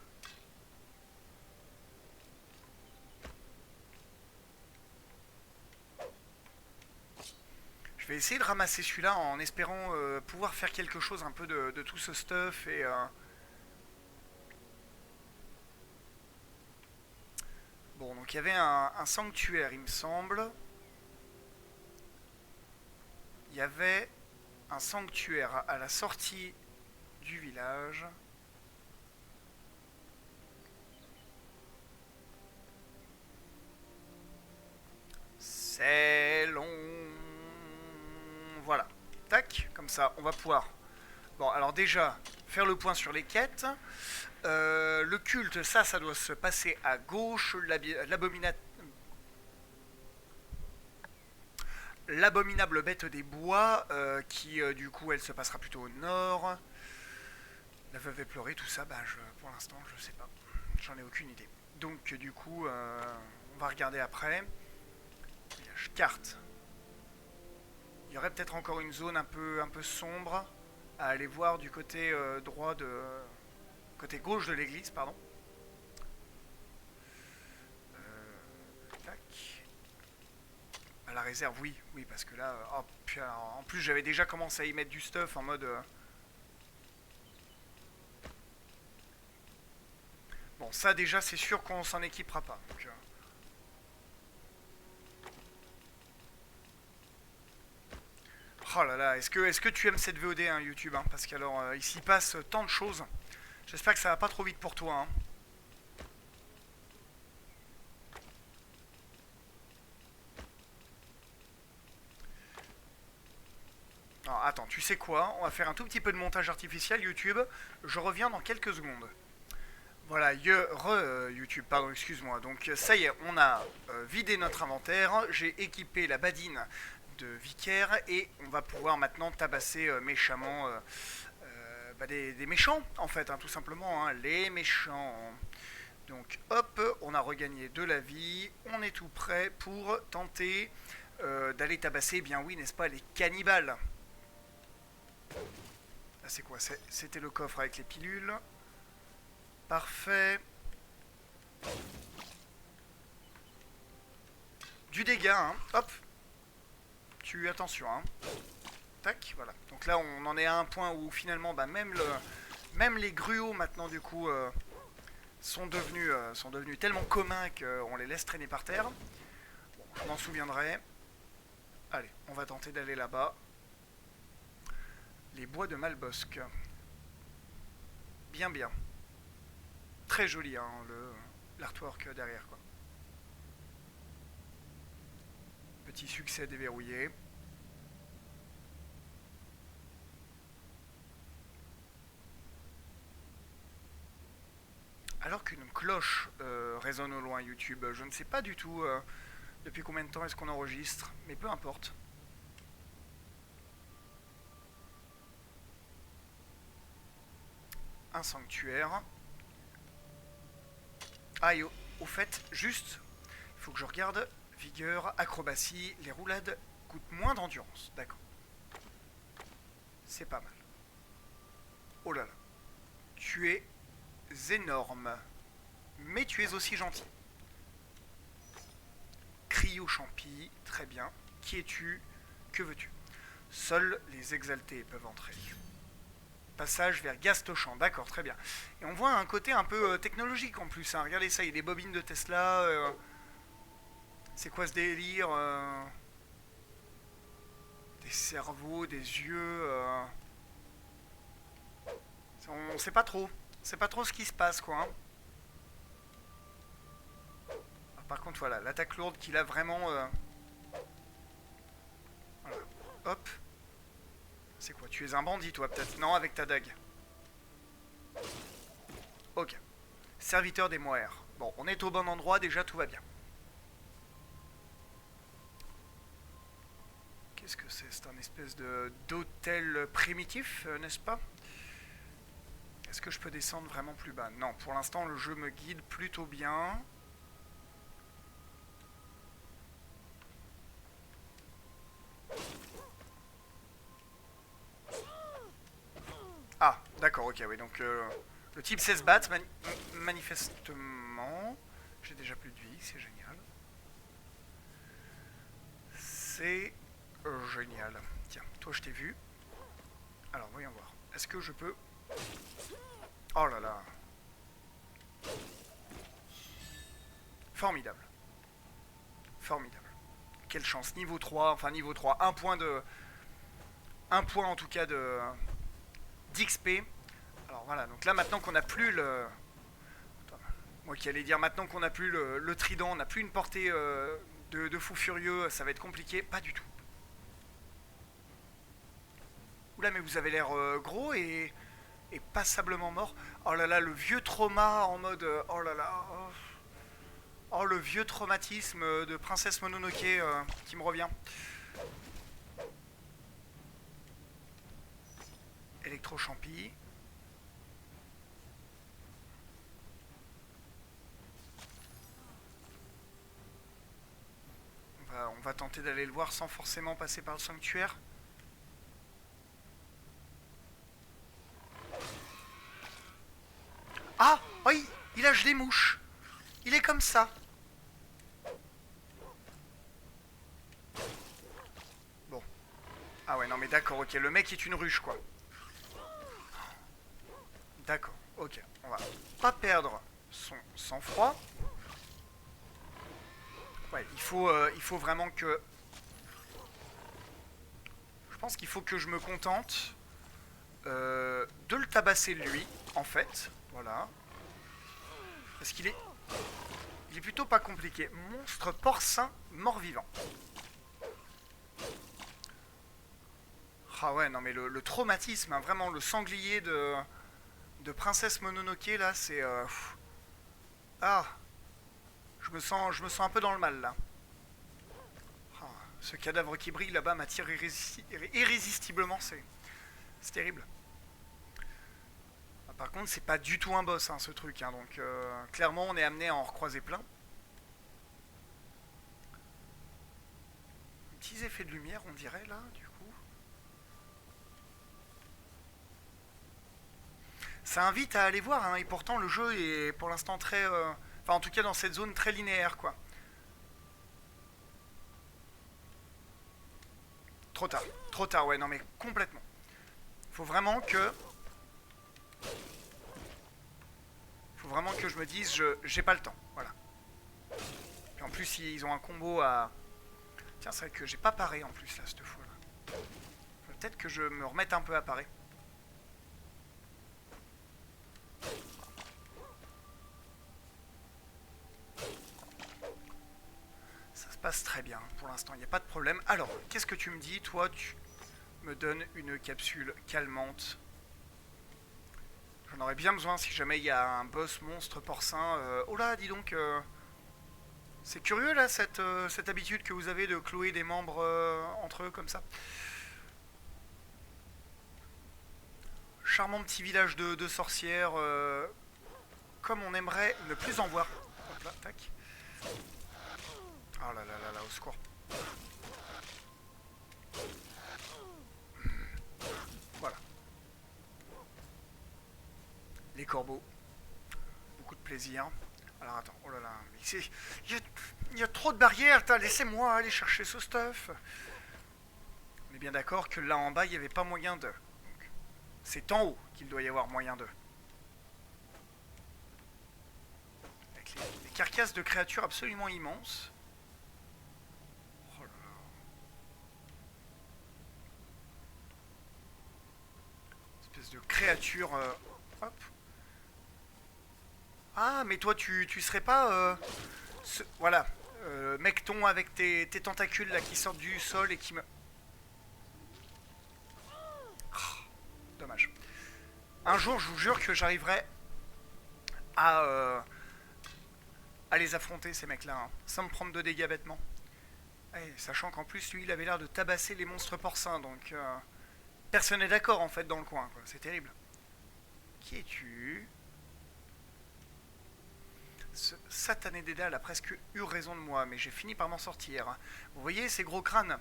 Je vais essayer de ramasser celui-là en espérant pouvoir faire quelque chose un peu de tout ce stuff et... Bon, donc il y avait un sanctuaire, il me semble. Il y avait un sanctuaire à la sortie du village. C'est long. Voilà. Tac, comme ça, on va pouvoir... Bon, alors déjà, faire le point sur les quêtes. Le culte, ça doit se passer à gauche. L'abominable bête des bois, qui du coup, elle se passera plutôt au nord. La veuve éplorée, tout ça, bah, pour l'instant, je sais pas. J'en ai aucune idée. Donc, du coup, on va regarder après. Carte. Il y aurait peut-être encore une zone un peu sombre à aller voir du côté droit de... côté gauche de l'église, pardon. Tac. À la réserve, oui, oui, parce que là... oh, puis alors, en plus, j'avais déjà commencé à y mettre du stuff en mode... Bon, ça déjà, c'est sûr qu'on s'en équipera pas. Donc, oh là là, est-ce que tu aimes cette VOD, hein, YouTube, hein, parce qu'alors, il s'y passe tant de choses. J'espère que ça va pas trop vite pour toi, hein. Alors, attends, tu sais quoi? On va faire un tout petit peu de montage artificiel, YouTube. Je reviens dans quelques secondes. Voilà, YouTube, pardon, excuse-moi. Donc ça y est, on a vidé notre inventaire. J'ai équipé la badine de Vicaire et on va pouvoir maintenant tabasser méchamment bah, des méchants, en fait, hein, tout simplement. Hein, les méchants. Donc hop, on a regagné de la vie. On est tout prêt pour tenter d'aller tabasser, eh bien oui, n'est-ce pas, les cannibales. Là, c'est quoi? C'était le coffre avec les pilules. Parfait. Du dégât, hein. Hop. Attention, hein. Tac, voilà. Donc là, on en est à un point où finalement, bah, même les gruots maintenant, du coup, sont devenus tellement communs qu'on les laisse traîner par terre. Bon, je m'en souviendrai. Allez, on va tenter d'aller là-bas. Les bois de Malbosque. bien bien. Très joli hein, l'artwork derrière quoi. Petit succès déverrouillé. Alors qu'une cloche résonne au loin YouTube, je ne sais pas du tout depuis combien de temps est-ce qu'on enregistre, mais peu importe. Un sanctuaire. Ah et au fait, juste, il faut que je regarde, vigueur, acrobatie, les roulades coûtent moins d'endurance, d'accord. C'est pas mal. Oh là là, tu es énorme, mais tu es aussi gentil. Cryo champi, très bien. Qui es-tu? Que veux-tu? Seuls les exaltés peuvent entrer. Passage vers Gastochamp, d'accord, très bien. Et on voit un côté un peu technologique en plus. Hein. Regardez ça, il y a des bobines de Tesla. C'est quoi ce délire des cerveaux, des yeux. On sait pas trop. C'est pas trop ce qui se passe, quoi. Hein. Par contre, voilà, l'attaque lourde qu'il a vraiment. Voilà. Hop. C'est quoi? Tu es un bandit, toi, peut-être? Non, avec ta dague. Ok. Serviteur des Moers. Bon, on est au bon endroit, déjà, tout va bien. Qu'est-ce que c'est? C'est un espèce d'hôtel primitif, n'est-ce pas? Est-ce que je peux descendre vraiment plus bas? Non, pour l'instant, le jeu me guide plutôt bien. Ah, d'accord, ok, oui, donc le type 16 battre, manifestement. J'ai déjà plus de vie, c'est génial. C'est génial. Tiens, toi je t'ai vu. Alors, voyons voir. Est-ce que je peux... Oh là là. Formidable. Formidable. Quelle chance. Niveau 3, enfin niveau 3, un point de... Un point en tout cas de... d'XP. Alors voilà, donc là maintenant qu'on n'a plus le... Attends, moi qui allais dire maintenant qu'on n'a plus le trident, on n'a plus une portée de fou furieux, ça va être compliqué. Pas du tout. Oula, mais vous avez l'air gros et passablement mort. Oh là là, le vieux trauma en mode... oh là là... Oh, le vieux traumatisme de Princesse Mononoke qui me revient. Électro-champi. On va tenter d'aller le voir sans forcément passer par le sanctuaire. Ah, oui, il lâche des mouches. Il est comme ça. Bon. Ah ouais, non mais d'accord, ok. Le mec est une ruche, quoi. D'accord, ok. On va pas perdre son sang-froid. Ouais, il faut vraiment que... Je pense qu'il faut que je me contente de le tabasser lui, en fait. Voilà. Parce qu'il est... Il est plutôt pas compliqué. Monstre porcin mort-vivant. Ah ouais, non mais le traumatisme, hein, vraiment, le sanglier de Princesse Mononoke, là, c'est... Ah, je me sens un peu dans le mal, là. Ah, ce cadavre qui brille là-bas m'attire irrésistiblement, c'est terrible. Ah, par contre, c'est pas du tout un boss, hein, ce truc, hein, donc clairement, on est amené à en recroiser plein. Petits effets de lumière, on dirait, là, du coup. Ça invite à aller voir, hein, et pourtant, le jeu est pour l'instant très... Enfin, en tout cas, dans cette zone très linéaire, quoi. Trop tard, ouais, non mais complètement. Faut vraiment que... Faut vraiment que je me dise, j'ai pas le temps, voilà. Et en plus, ils ont un combo à... Tiens, c'est vrai que j'ai pas paré en plus, là, cette fois-là. Peut-être que je me remette un peu à parer. passe très bien pour l'instant, il n'y a pas de problème. Alors, qu'est-ce que tu me dis? Toi, tu me donnes une capsule calmante. J'en aurais bien besoin si jamais il y a un boss monstre porcin. Oh là, dis donc, c'est curieux là cette habitude que vous avez de clouer des membres entre eux comme ça. Charmant petit village de sorcières, comme on aimerait ne plus en voir. Hop là, tac. Oh là là là là, au secours. Voilà. Les corbeaux. Beaucoup de plaisir. Alors attends, oh là là, il y a trop de barrières, laissez-moi aller chercher ce stuff. On est bien d'accord que là en bas, il n'y avait pas moyen de. C'est en haut qu'il doit y avoir moyen de. Avec les carcasses de créatures absolument immenses. Oh là là. Espèce de créature. Hop. Ah, mais toi, tu serais pas. Voilà. Mecton avec tes tentacules là qui sortent du sol et qui me. Oh, dommage. Un jour, je vous jure que j'arriverai à les affronter, ces mecs-là, hein, sans me prendre de dégâts bêtement. Et sachant qu'en plus, lui, il avait l'air de tabasser les monstres porcins, donc personne n'est d'accord en fait dans le coin, quoi. C'est terrible. Qui es-tu? Ce satané Dédale a presque eu raison de moi, mais j'ai fini par m'en sortir. Vous voyez ces gros crânes?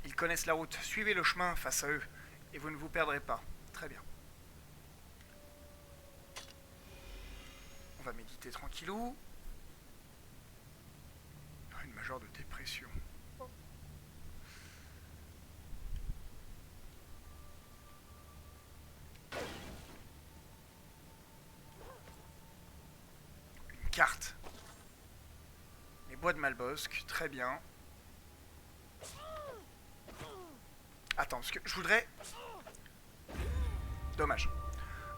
Ils connaissent la route. Suivez le chemin face à eux, et vous ne vous perdrez pas. Très bien. On va méditer tranquillou. Une majeure de dépression. Une carte. Les bois de Malbosque, très bien. Attends, parce que je voudrais... Dommage.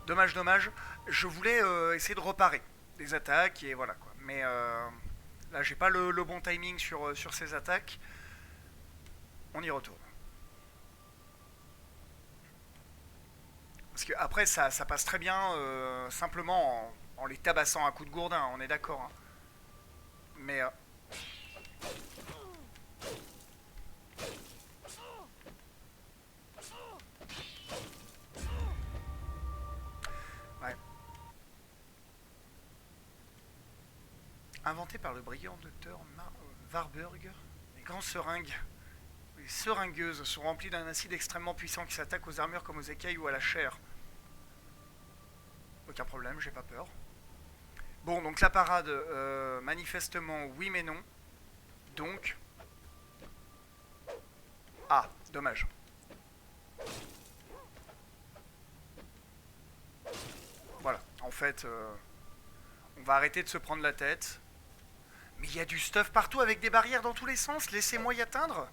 Dommage, dommage. Je voulais essayer de reparer des attaques et voilà quoi. Mais là, j'ai pas le bon timing sur ces attaques. On y retourne. Parce que après, ça passe très bien simplement en les tabassant à coups de gourdin, on est d'accord. Hein. Mais ouais. Inventé par le brillant docteur Warburg, les grands seringues, les seringueuses sont remplies d'un acide extrêmement puissant qui s'attaque aux armures comme aux écailles ou à la chair. Aucun problème, j'ai pas peur. Bon, donc la parade, manifestement, oui mais non. Donc... Ah, dommage. Voilà, en fait, on va arrêter de se prendre la tête. Mais il y a du stuff partout avec des barrières dans tous les sens, laissez-moi y atteindre.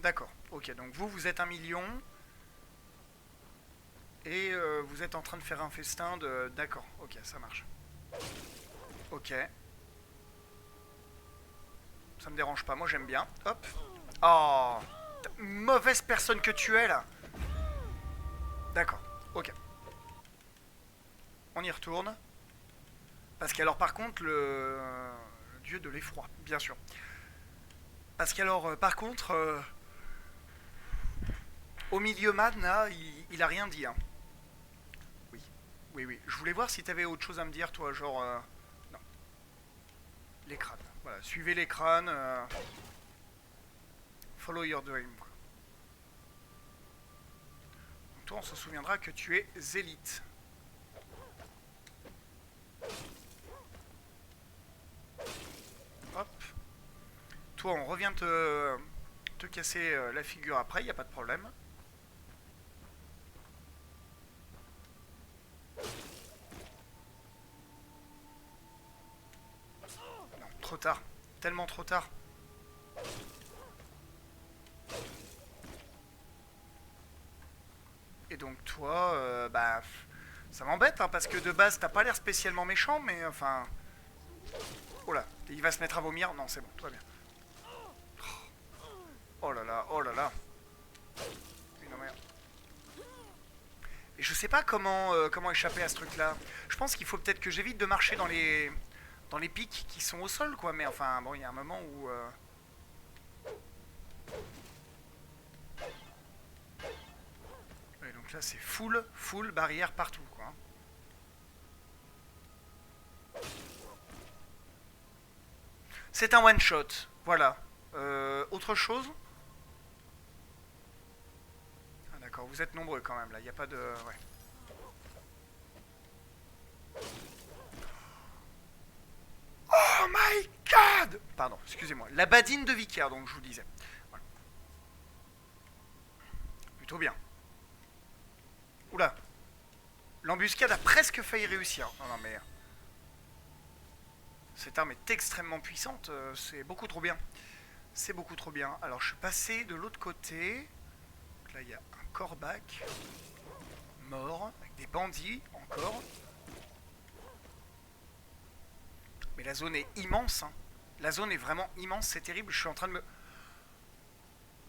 D'accord, ok, donc vous êtes 1 million. Et vous êtes en train de faire un festin de... D'accord, ok, ça marche. Ok. Ça me dérange pas, moi j'aime bien. Hop. Oh, mauvaise personne que tu es là. D'accord, ok. On y retourne. Parce qu'alors par contre, le dieu de l'effroi, bien sûr. Parce qu'alors par contre, au milieu man là, il a rien dit. Hein. Oui, oui, oui. Je voulais voir si t'avais autre chose à me dire, toi, genre... non. Les crânes. Voilà, suivez les crânes. Follow your dream. Quoi. Donc, toi, on se souviendra que tu es zélite. Hop. Toi, on revient te casser la figure après, y a pas de problème. Non, trop tard. Tellement trop tard. Et donc toi, bah, Ça m'embête, hein, parce que de base, t'as pas l'air spécialement méchant, mais enfin... Oh là, il va se mettre à vomir. Non, c'est bon, tout va bien. Oh là là, oh là là. Oui, non, mais... Et je sais pas comment échapper à ce truc-là. Je pense qu'il faut peut-être que j'évite de marcher dans les pics qui sont au sol, quoi. Mais enfin, bon, il y a un moment où... Ouais, donc là, c'est full barrière partout, quoi. C'est un one-shot, voilà. Autre chose? Ah d'accord, vous êtes nombreux quand même, là, il n'y a pas de... Ouais. Oh my god! Pardon, excusez-moi. La badine de Vicaire, donc je vous disais. Voilà. Plutôt bien. Oula, l'embuscade a presque failli réussir. Non, non, mais... Cette arme est extrêmement puissante, c'est beaucoup trop bien. C'est beaucoup trop bien. Alors, je suis passé de l'autre côté. Donc là, il y a un corbac mort, avec des bandits encore. Mais la zone est immense, hein. La zone est vraiment immense, c'est terrible. Je suis en train de me...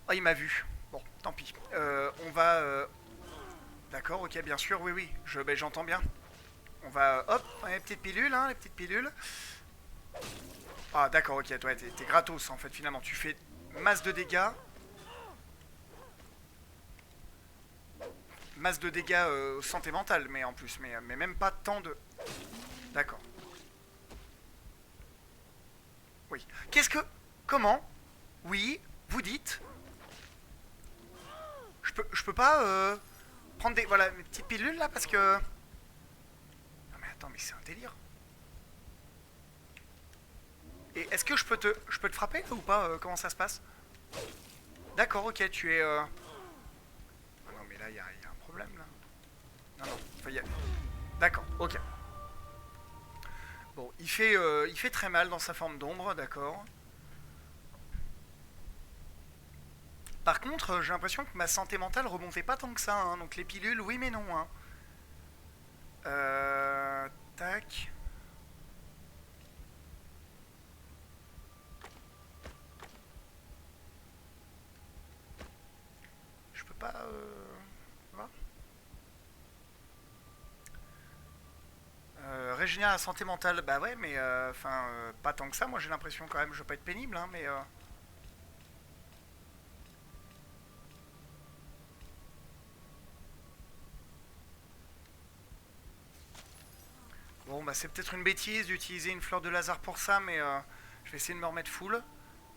Ah, il m'a vu. Bon, tant pis. On va... D'accord, ok, bien sûr, oui, oui. J'entends bien. On va... Hop, les petites pilules, hein, les petites pilules. Ah, d'accord, ok, toi, t'es gratos, en fait, finalement. Tu fais masse de dégâts. Masse de dégâts santé mentale, mais en plus. Mais même pas tant de... D'accord. Oui. Qu'est-ce que... Comment? Oui, vous dites... Je peux pas prendre des... Voilà, mes petites pilules, là, parce que... Non, mais attends, mais c'est un délire. Et est-ce que je peux te frapper, là, ou pas comment ça se passe? D'accord, ok, tu es... Ah non, mais là, y a un problème, là. Non, non, enfin, y a... D'accord, ok. Bon, il fait très mal dans sa forme d'ombre, d'accord. Par contre, j'ai l'impression que ma santé mentale remontait pas tant que ça, hein. Donc les pilules, oui mais non, hein. Tac. Je peux pas... Voilà. Régénérer la santé mentale, bah ouais, mais enfin, pas tant que ça. Moi j'ai l'impression quand même, je veux pas être pénible, hein, mais... Bon, bah c'est peut-être une bêtise d'utiliser une fleur de Lazare pour ça, mais je vais essayer de me remettre full.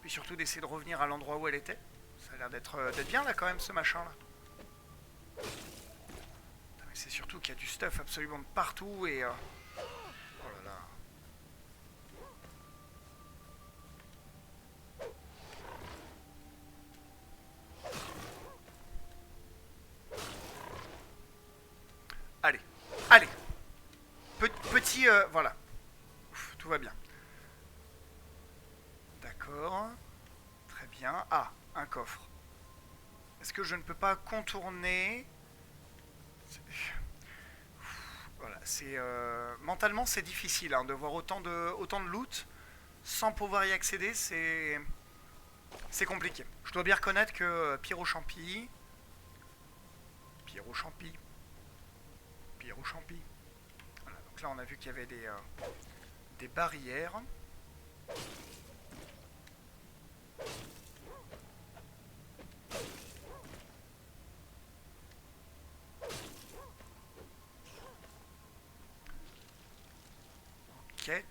Puis surtout d'essayer de revenir à l'endroit où elle était. Ça a l'air d'être bien là quand même ce machin là. Mais c'est surtout qu'il y a du stuff absolument de partout et... Oh là là. Allez, allez. Petit... voilà. Ouf, tout va bien. D'accord. Très bien. Ah, un coffre. Est-ce que je ne peux pas contourner... Voilà, c'est... Mentalement c'est difficile hein, de voir autant de loot sans pouvoir y accéder, c'est compliqué. Je dois bien reconnaître que Pyro Champi... Pyro Champi... Pyro Champi... Voilà, donc là on a vu qu'il y avait des barrières. Ok.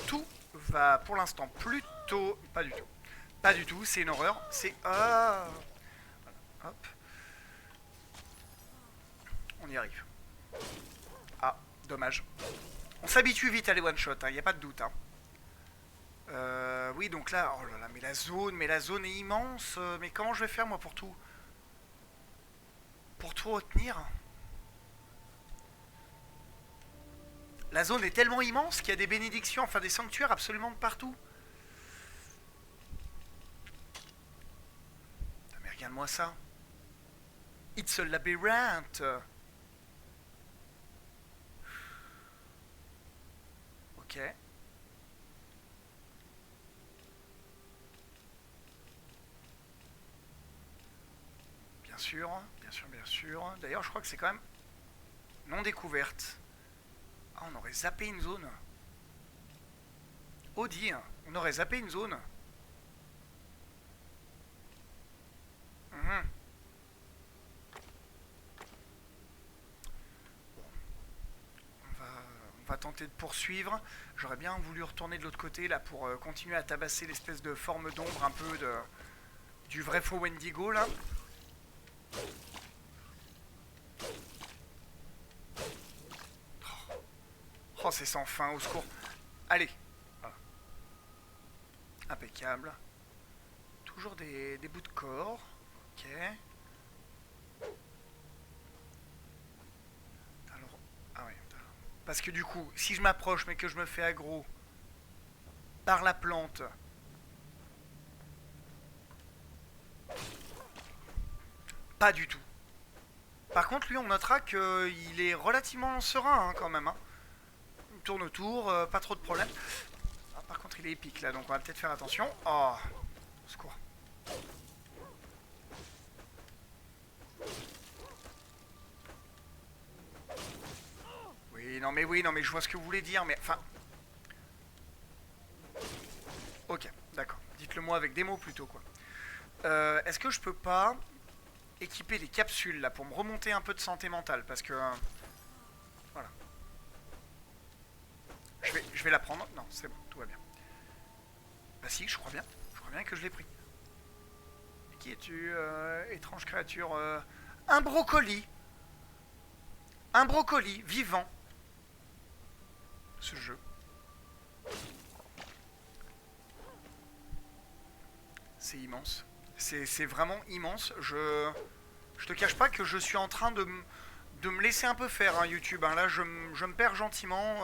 Tout va pour l'instant plutôt... Pas du tout. Pas du tout, c'est une horreur. C'est... Ah voilà. Hop. On y arrive. Ah, dommage. On s'habitue vite à les one-shot, il n'y a pas de doute. Hein. Oui, donc là... Oh là là, mais la zone est immense. Mais comment je vais faire, moi, pour tout retenir? La zone est tellement immense qu'il y a des bénédictions, enfin des sanctuaires absolument de partout. Mais regarde-moi ça. It's a labyrinthe. Ok. Bien sûr, bien sûr, bien sûr. D'ailleurs, je crois que c'est quand même non découverte. Ah, on aurait zappé une zone. Audi, on aurait zappé une zone. Mhm. On va, on va tenter de poursuivre. J'aurais bien voulu retourner de l'autre côté là pour continuer à tabasser l'espèce de forme d'ombre un peu du vrai faux Wendigo là. Oh, c'est sans fin, au secours. Allez. Voilà. Impeccable. Toujours des bouts de corps. Ok. Alors. Ah ouais. Parce que du coup, si je m'approche mais que je me fais aggro par la plante. Pas du tout. Par contre, lui, on notera qu'il est relativement serein quand même. Il tourne autour, pas trop de problèmes. Ah, par contre, il est épique là, donc on va peut-être faire attention. Oh, au secours. Oui, non, mais je vois ce que vous voulez dire, mais enfin. Ok, d'accord. Dites-le moi avec des mots plutôt, quoi. Est-ce que je peux pas équiper les capsules là pour me remonter un peu de santé mentale? Parce que. Voilà. Je vais la prendre. Non, c'est bon, tout va bien. Bah si, je crois bien. Je crois bien que je l'ai pris. Et qui es-tu, étrange créature Un brocoli. Un brocoli vivant. Ce jeu. C'est immense. C'est vraiment immense. Je te cache pas que je suis en train de me laisser un peu faire, hein, YouTube. Hein. Là, je me perds gentiment.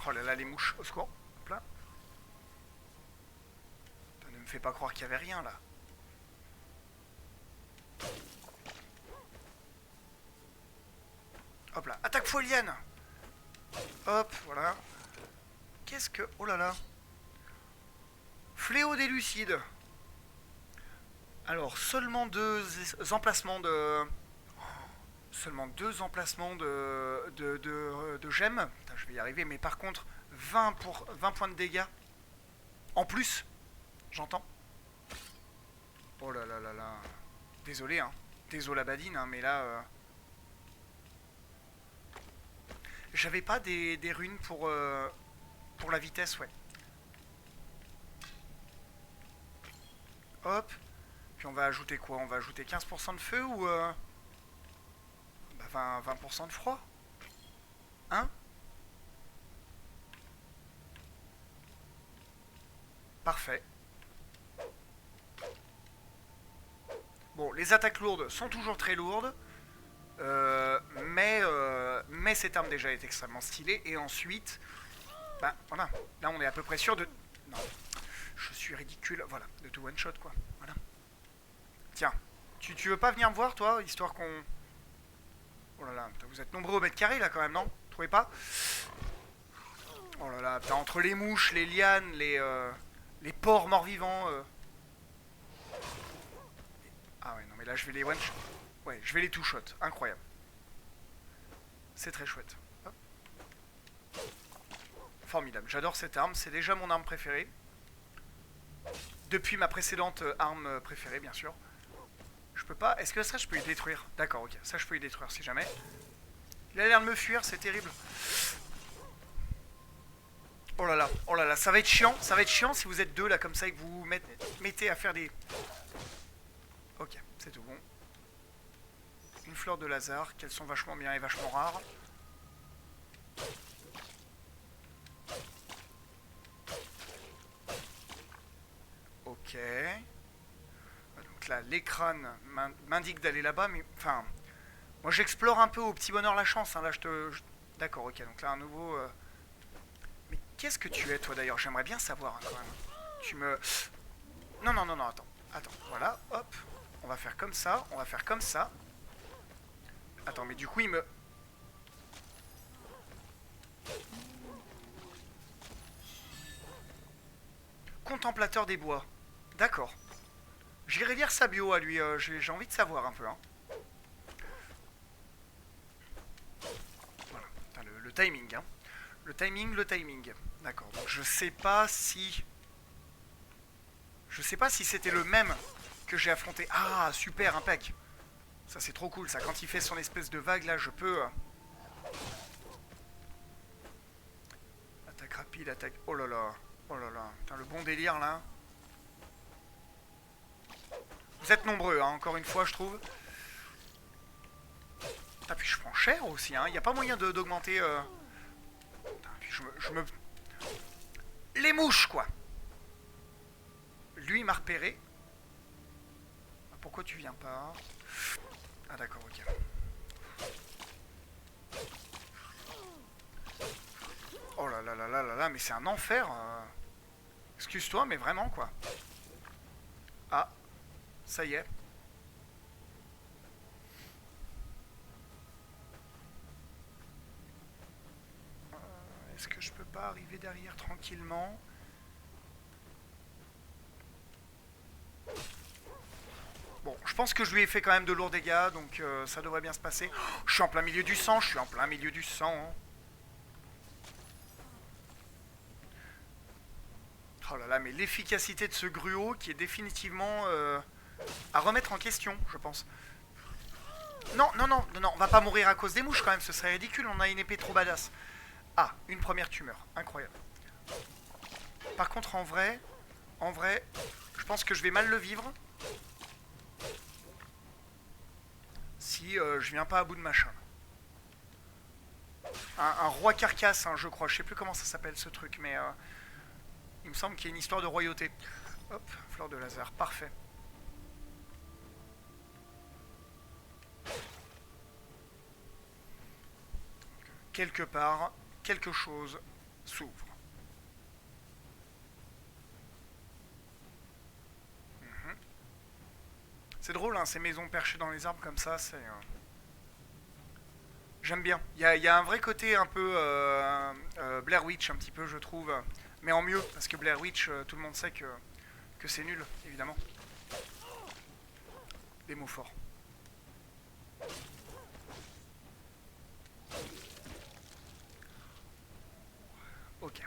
Oh là là, les mouches, au secours. Hop là. Ne me fais pas croire qu'il y avait rien là. Hop là, attaque folienne. Hop, voilà. Qu'est-ce que... Oh là là. Fléau des lucides. Alors, seulement deux emplacements de... Seulement deux emplacements de gemmes. Putain, je vais y arriver, mais par contre, 20 points de dégâts. En plus, j'entends. Oh là là là là. Désolé, hein. Désolé la badine, hein, mais là... J'avais pas des runes pour la vitesse, ouais. Hop. Puis on va ajouter quoi? On va ajouter 15% de feu ou... Bah 20% de froid. Hein? Parfait. Bon, les attaques lourdes sont toujours très lourdes. Mais cette arme déjà est extrêmement stylée. Et ensuite... Bah voilà. Là on est à peu près sûr de... Non. Je suis ridicule. Voilà. De tout one shot quoi. Voilà. Tiens. Tu veux pas venir me voir toi? Histoire qu'on... Oh là là. Vous êtes nombreux au mètre carré là quand même, non? Vous trouvez pas? Oh là là. Putain, entre les mouches, les lianes, les porcs morts-vivants... Ah ouais, non mais là je vais les one shot. Ouais, je vais les two shot. Incroyable. C'est très chouette. Hop. Formidable. J'adore cette arme. C'est déjà mon arme préférée. Depuis ma précédente arme préférée, bien sûr. Je peux pas... Est-ce que ça, je peux y détruire? D'accord, ok. Ça, je peux y détruire si jamais. Il a l'air de me fuir, c'est terrible. Oh là là, ça va être chiant. Ça va être chiant si vous êtes deux là comme ça et que vous vous mettez à faire des... Ok, c'est tout bon. Une fleur de Lazare, qu'elles sont vachement bien et vachement rares. Ok. Donc là, l'écran m'indique d'aller là-bas, mais... Enfin... Moi, j'explore un peu au petit bonheur la chance, hein. Là, D'accord, ok, donc là, un nouveau... Mais qu'est-ce que tu es, toi, d'ailleurs? J'aimerais bien savoir, hein, quand même. Tu me... Non, non, non, non, attends. Attends, voilà, hop. On va faire comme ça, on va faire comme ça. Attends, mais du coup, il me... contemplateur des bois. D'accord. J'irai lire sa bio à lui, j'ai envie de savoir un peu. Hein. Voilà, putain, le timing. Hein. Le timing. D'accord, donc je sais pas si... Je sais pas si c'était le même que j'ai affronté. Ah, super, impec. Ça c'est trop cool, ça. Quand il fait son espèce de vague, là, je peux... Attaque rapide, attaque... Oh là là. Oh là là. Putain, le bon délire, là. Vous êtes nombreux, hein, encore une fois, je trouve. Ah, puis je prends cher aussi, hein. Il n'y a pas moyen d'augmenter... Putain, puis je me... Les mouches, quoi. Lui, il m'a repéré. Pourquoi tu viens pas? Ah d'accord, ok. Oh là là là là là là, mais c'est un enfer. Excuse-toi, mais vraiment, quoi. Ah, ça y est. Est-ce que je peux pas arriver derrière tranquillement? Bon, je pense que je lui ai fait quand même de lourds dégâts, donc ça devrait bien se passer. Oh, je suis en plein milieu du sang, je suis en plein milieu du sang. Hein. Oh là là, mais l'efficacité de ce gruau qui est définitivement à remettre en question, je pense. Non, non, non, non, non, on va pas mourir à cause des mouches quand même, ce serait ridicule, on a une épée trop badass. Ah, une première tumeur, incroyable. Par contre, en vrai, je pense que je vais mal le vivre. Si je viens pas à bout de machin. Un roi carcasse, hein, je crois, je sais plus comment ça s'appelle ce truc, mais il me semble qu'il y a une histoire de royauté. Hop, fleur de Lazare, parfait. Quelque part, quelque chose s'ouvre. C'est drôle, hein, ces maisons perchées dans les arbres comme ça, c'est... J'aime bien. Il y a un vrai côté un peu Blair Witch, un petit peu, je trouve. Mais en mieux, parce que Blair Witch, tout le monde sait que c'est nul, évidemment. Des mots forts. Ok.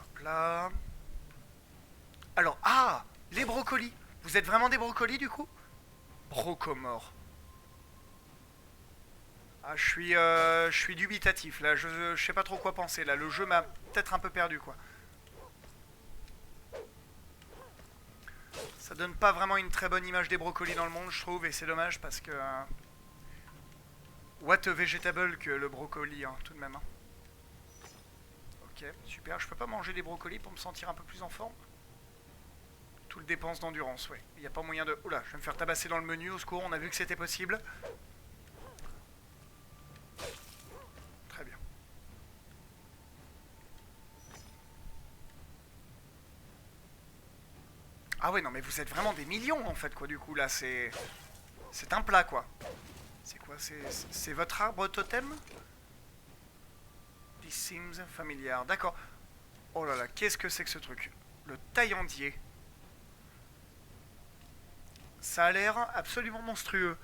Hop là. Alors, ah, les brocolis. Vous êtes vraiment des brocolis, du coup? Brocomore. Ah, je suis dubitatif, là. Je sais pas trop quoi penser, là. Le jeu m'a peut-être un peu perdu, quoi. Ça donne pas vraiment une très bonne image des brocolis dans le monde, je trouve, et c'est dommage parce que... what a vegetable que le brocoli, hein, tout de même. Hein. Ok, super. Je peux pas manger des brocolis pour me sentir un peu plus en forme? Tout le dépense d'endurance, ouais. Il n'y a pas moyen de... Oula, je vais me faire tabasser dans le menu, au secours, on a vu que c'était possible. Très bien. Ah ouais, non, mais vous êtes vraiment des millions, en fait, quoi, du coup, là, c'est... C'est un plat, quoi. C'est quoi? C'est votre arbre totem? This seems familiar. D'accord. Oh là là, qu'est-ce que c'est que ce truc? Le taillandier. Ça a l'air absolument monstrueux.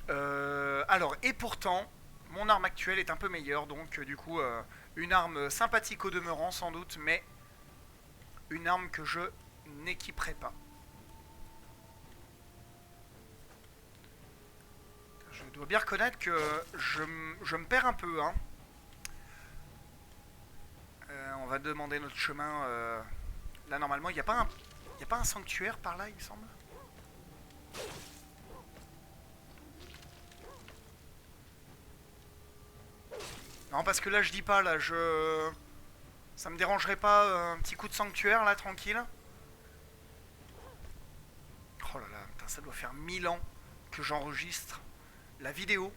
Alors, et pourtant, mon arme actuelle est un peu meilleure, donc du coup, une arme sympathique au demeurant sans doute, mais une arme que je n'équiperai pas. Je dois bien reconnaître que je me perds un peu. Hein. On va demander notre chemin. Là, normalement, il n'y a pas un sanctuaire par là, il me semble. Non, parce que là, je dis pas, là, je... Ça me dérangerait pas un petit coup de sanctuaire, là, tranquille. Oh là là, putain, ça doit faire 1000 ans que j'enregistre la vidéo.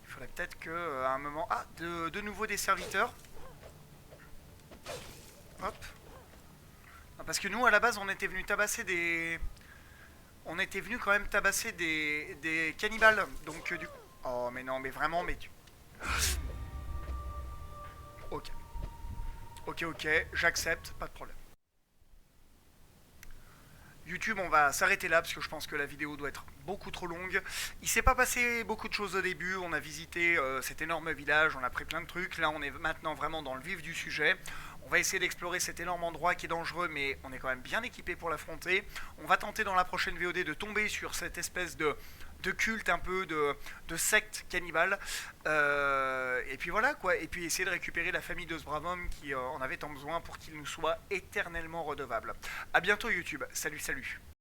Il faudrait peut-être que, à un moment... Ah, de nouveau des serviteurs. Hop. Non, parce que nous, à la base, on était venu tabasser des... On était venu quand même tabasser des cannibales. Donc, du coup... Oh, mais non, mais vraiment, mais tu... Ok. Ok, ok, j'accepte, pas de problème. YouTube, on va s'arrêter là parce que je pense que la vidéo doit être beaucoup trop longue. Il s'est pas passé beaucoup de choses au début. On a visité cet énorme village, on a pris plein de trucs. Là, on est maintenant vraiment dans le vif du sujet. On va essayer d'explorer cet énorme endroit qui est dangereux, mais on est quand même bien équipé pour l'affronter. On va tenter dans la prochaine VOD de tomber sur cette espèce de culte un peu de secte cannibale. Et puis voilà quoi. Et puis essayer de récupérer la famille de ce brave homme qui en avait tant besoin pour qu'il nous soit éternellement redevable. A bientôt YouTube. Salut, salut.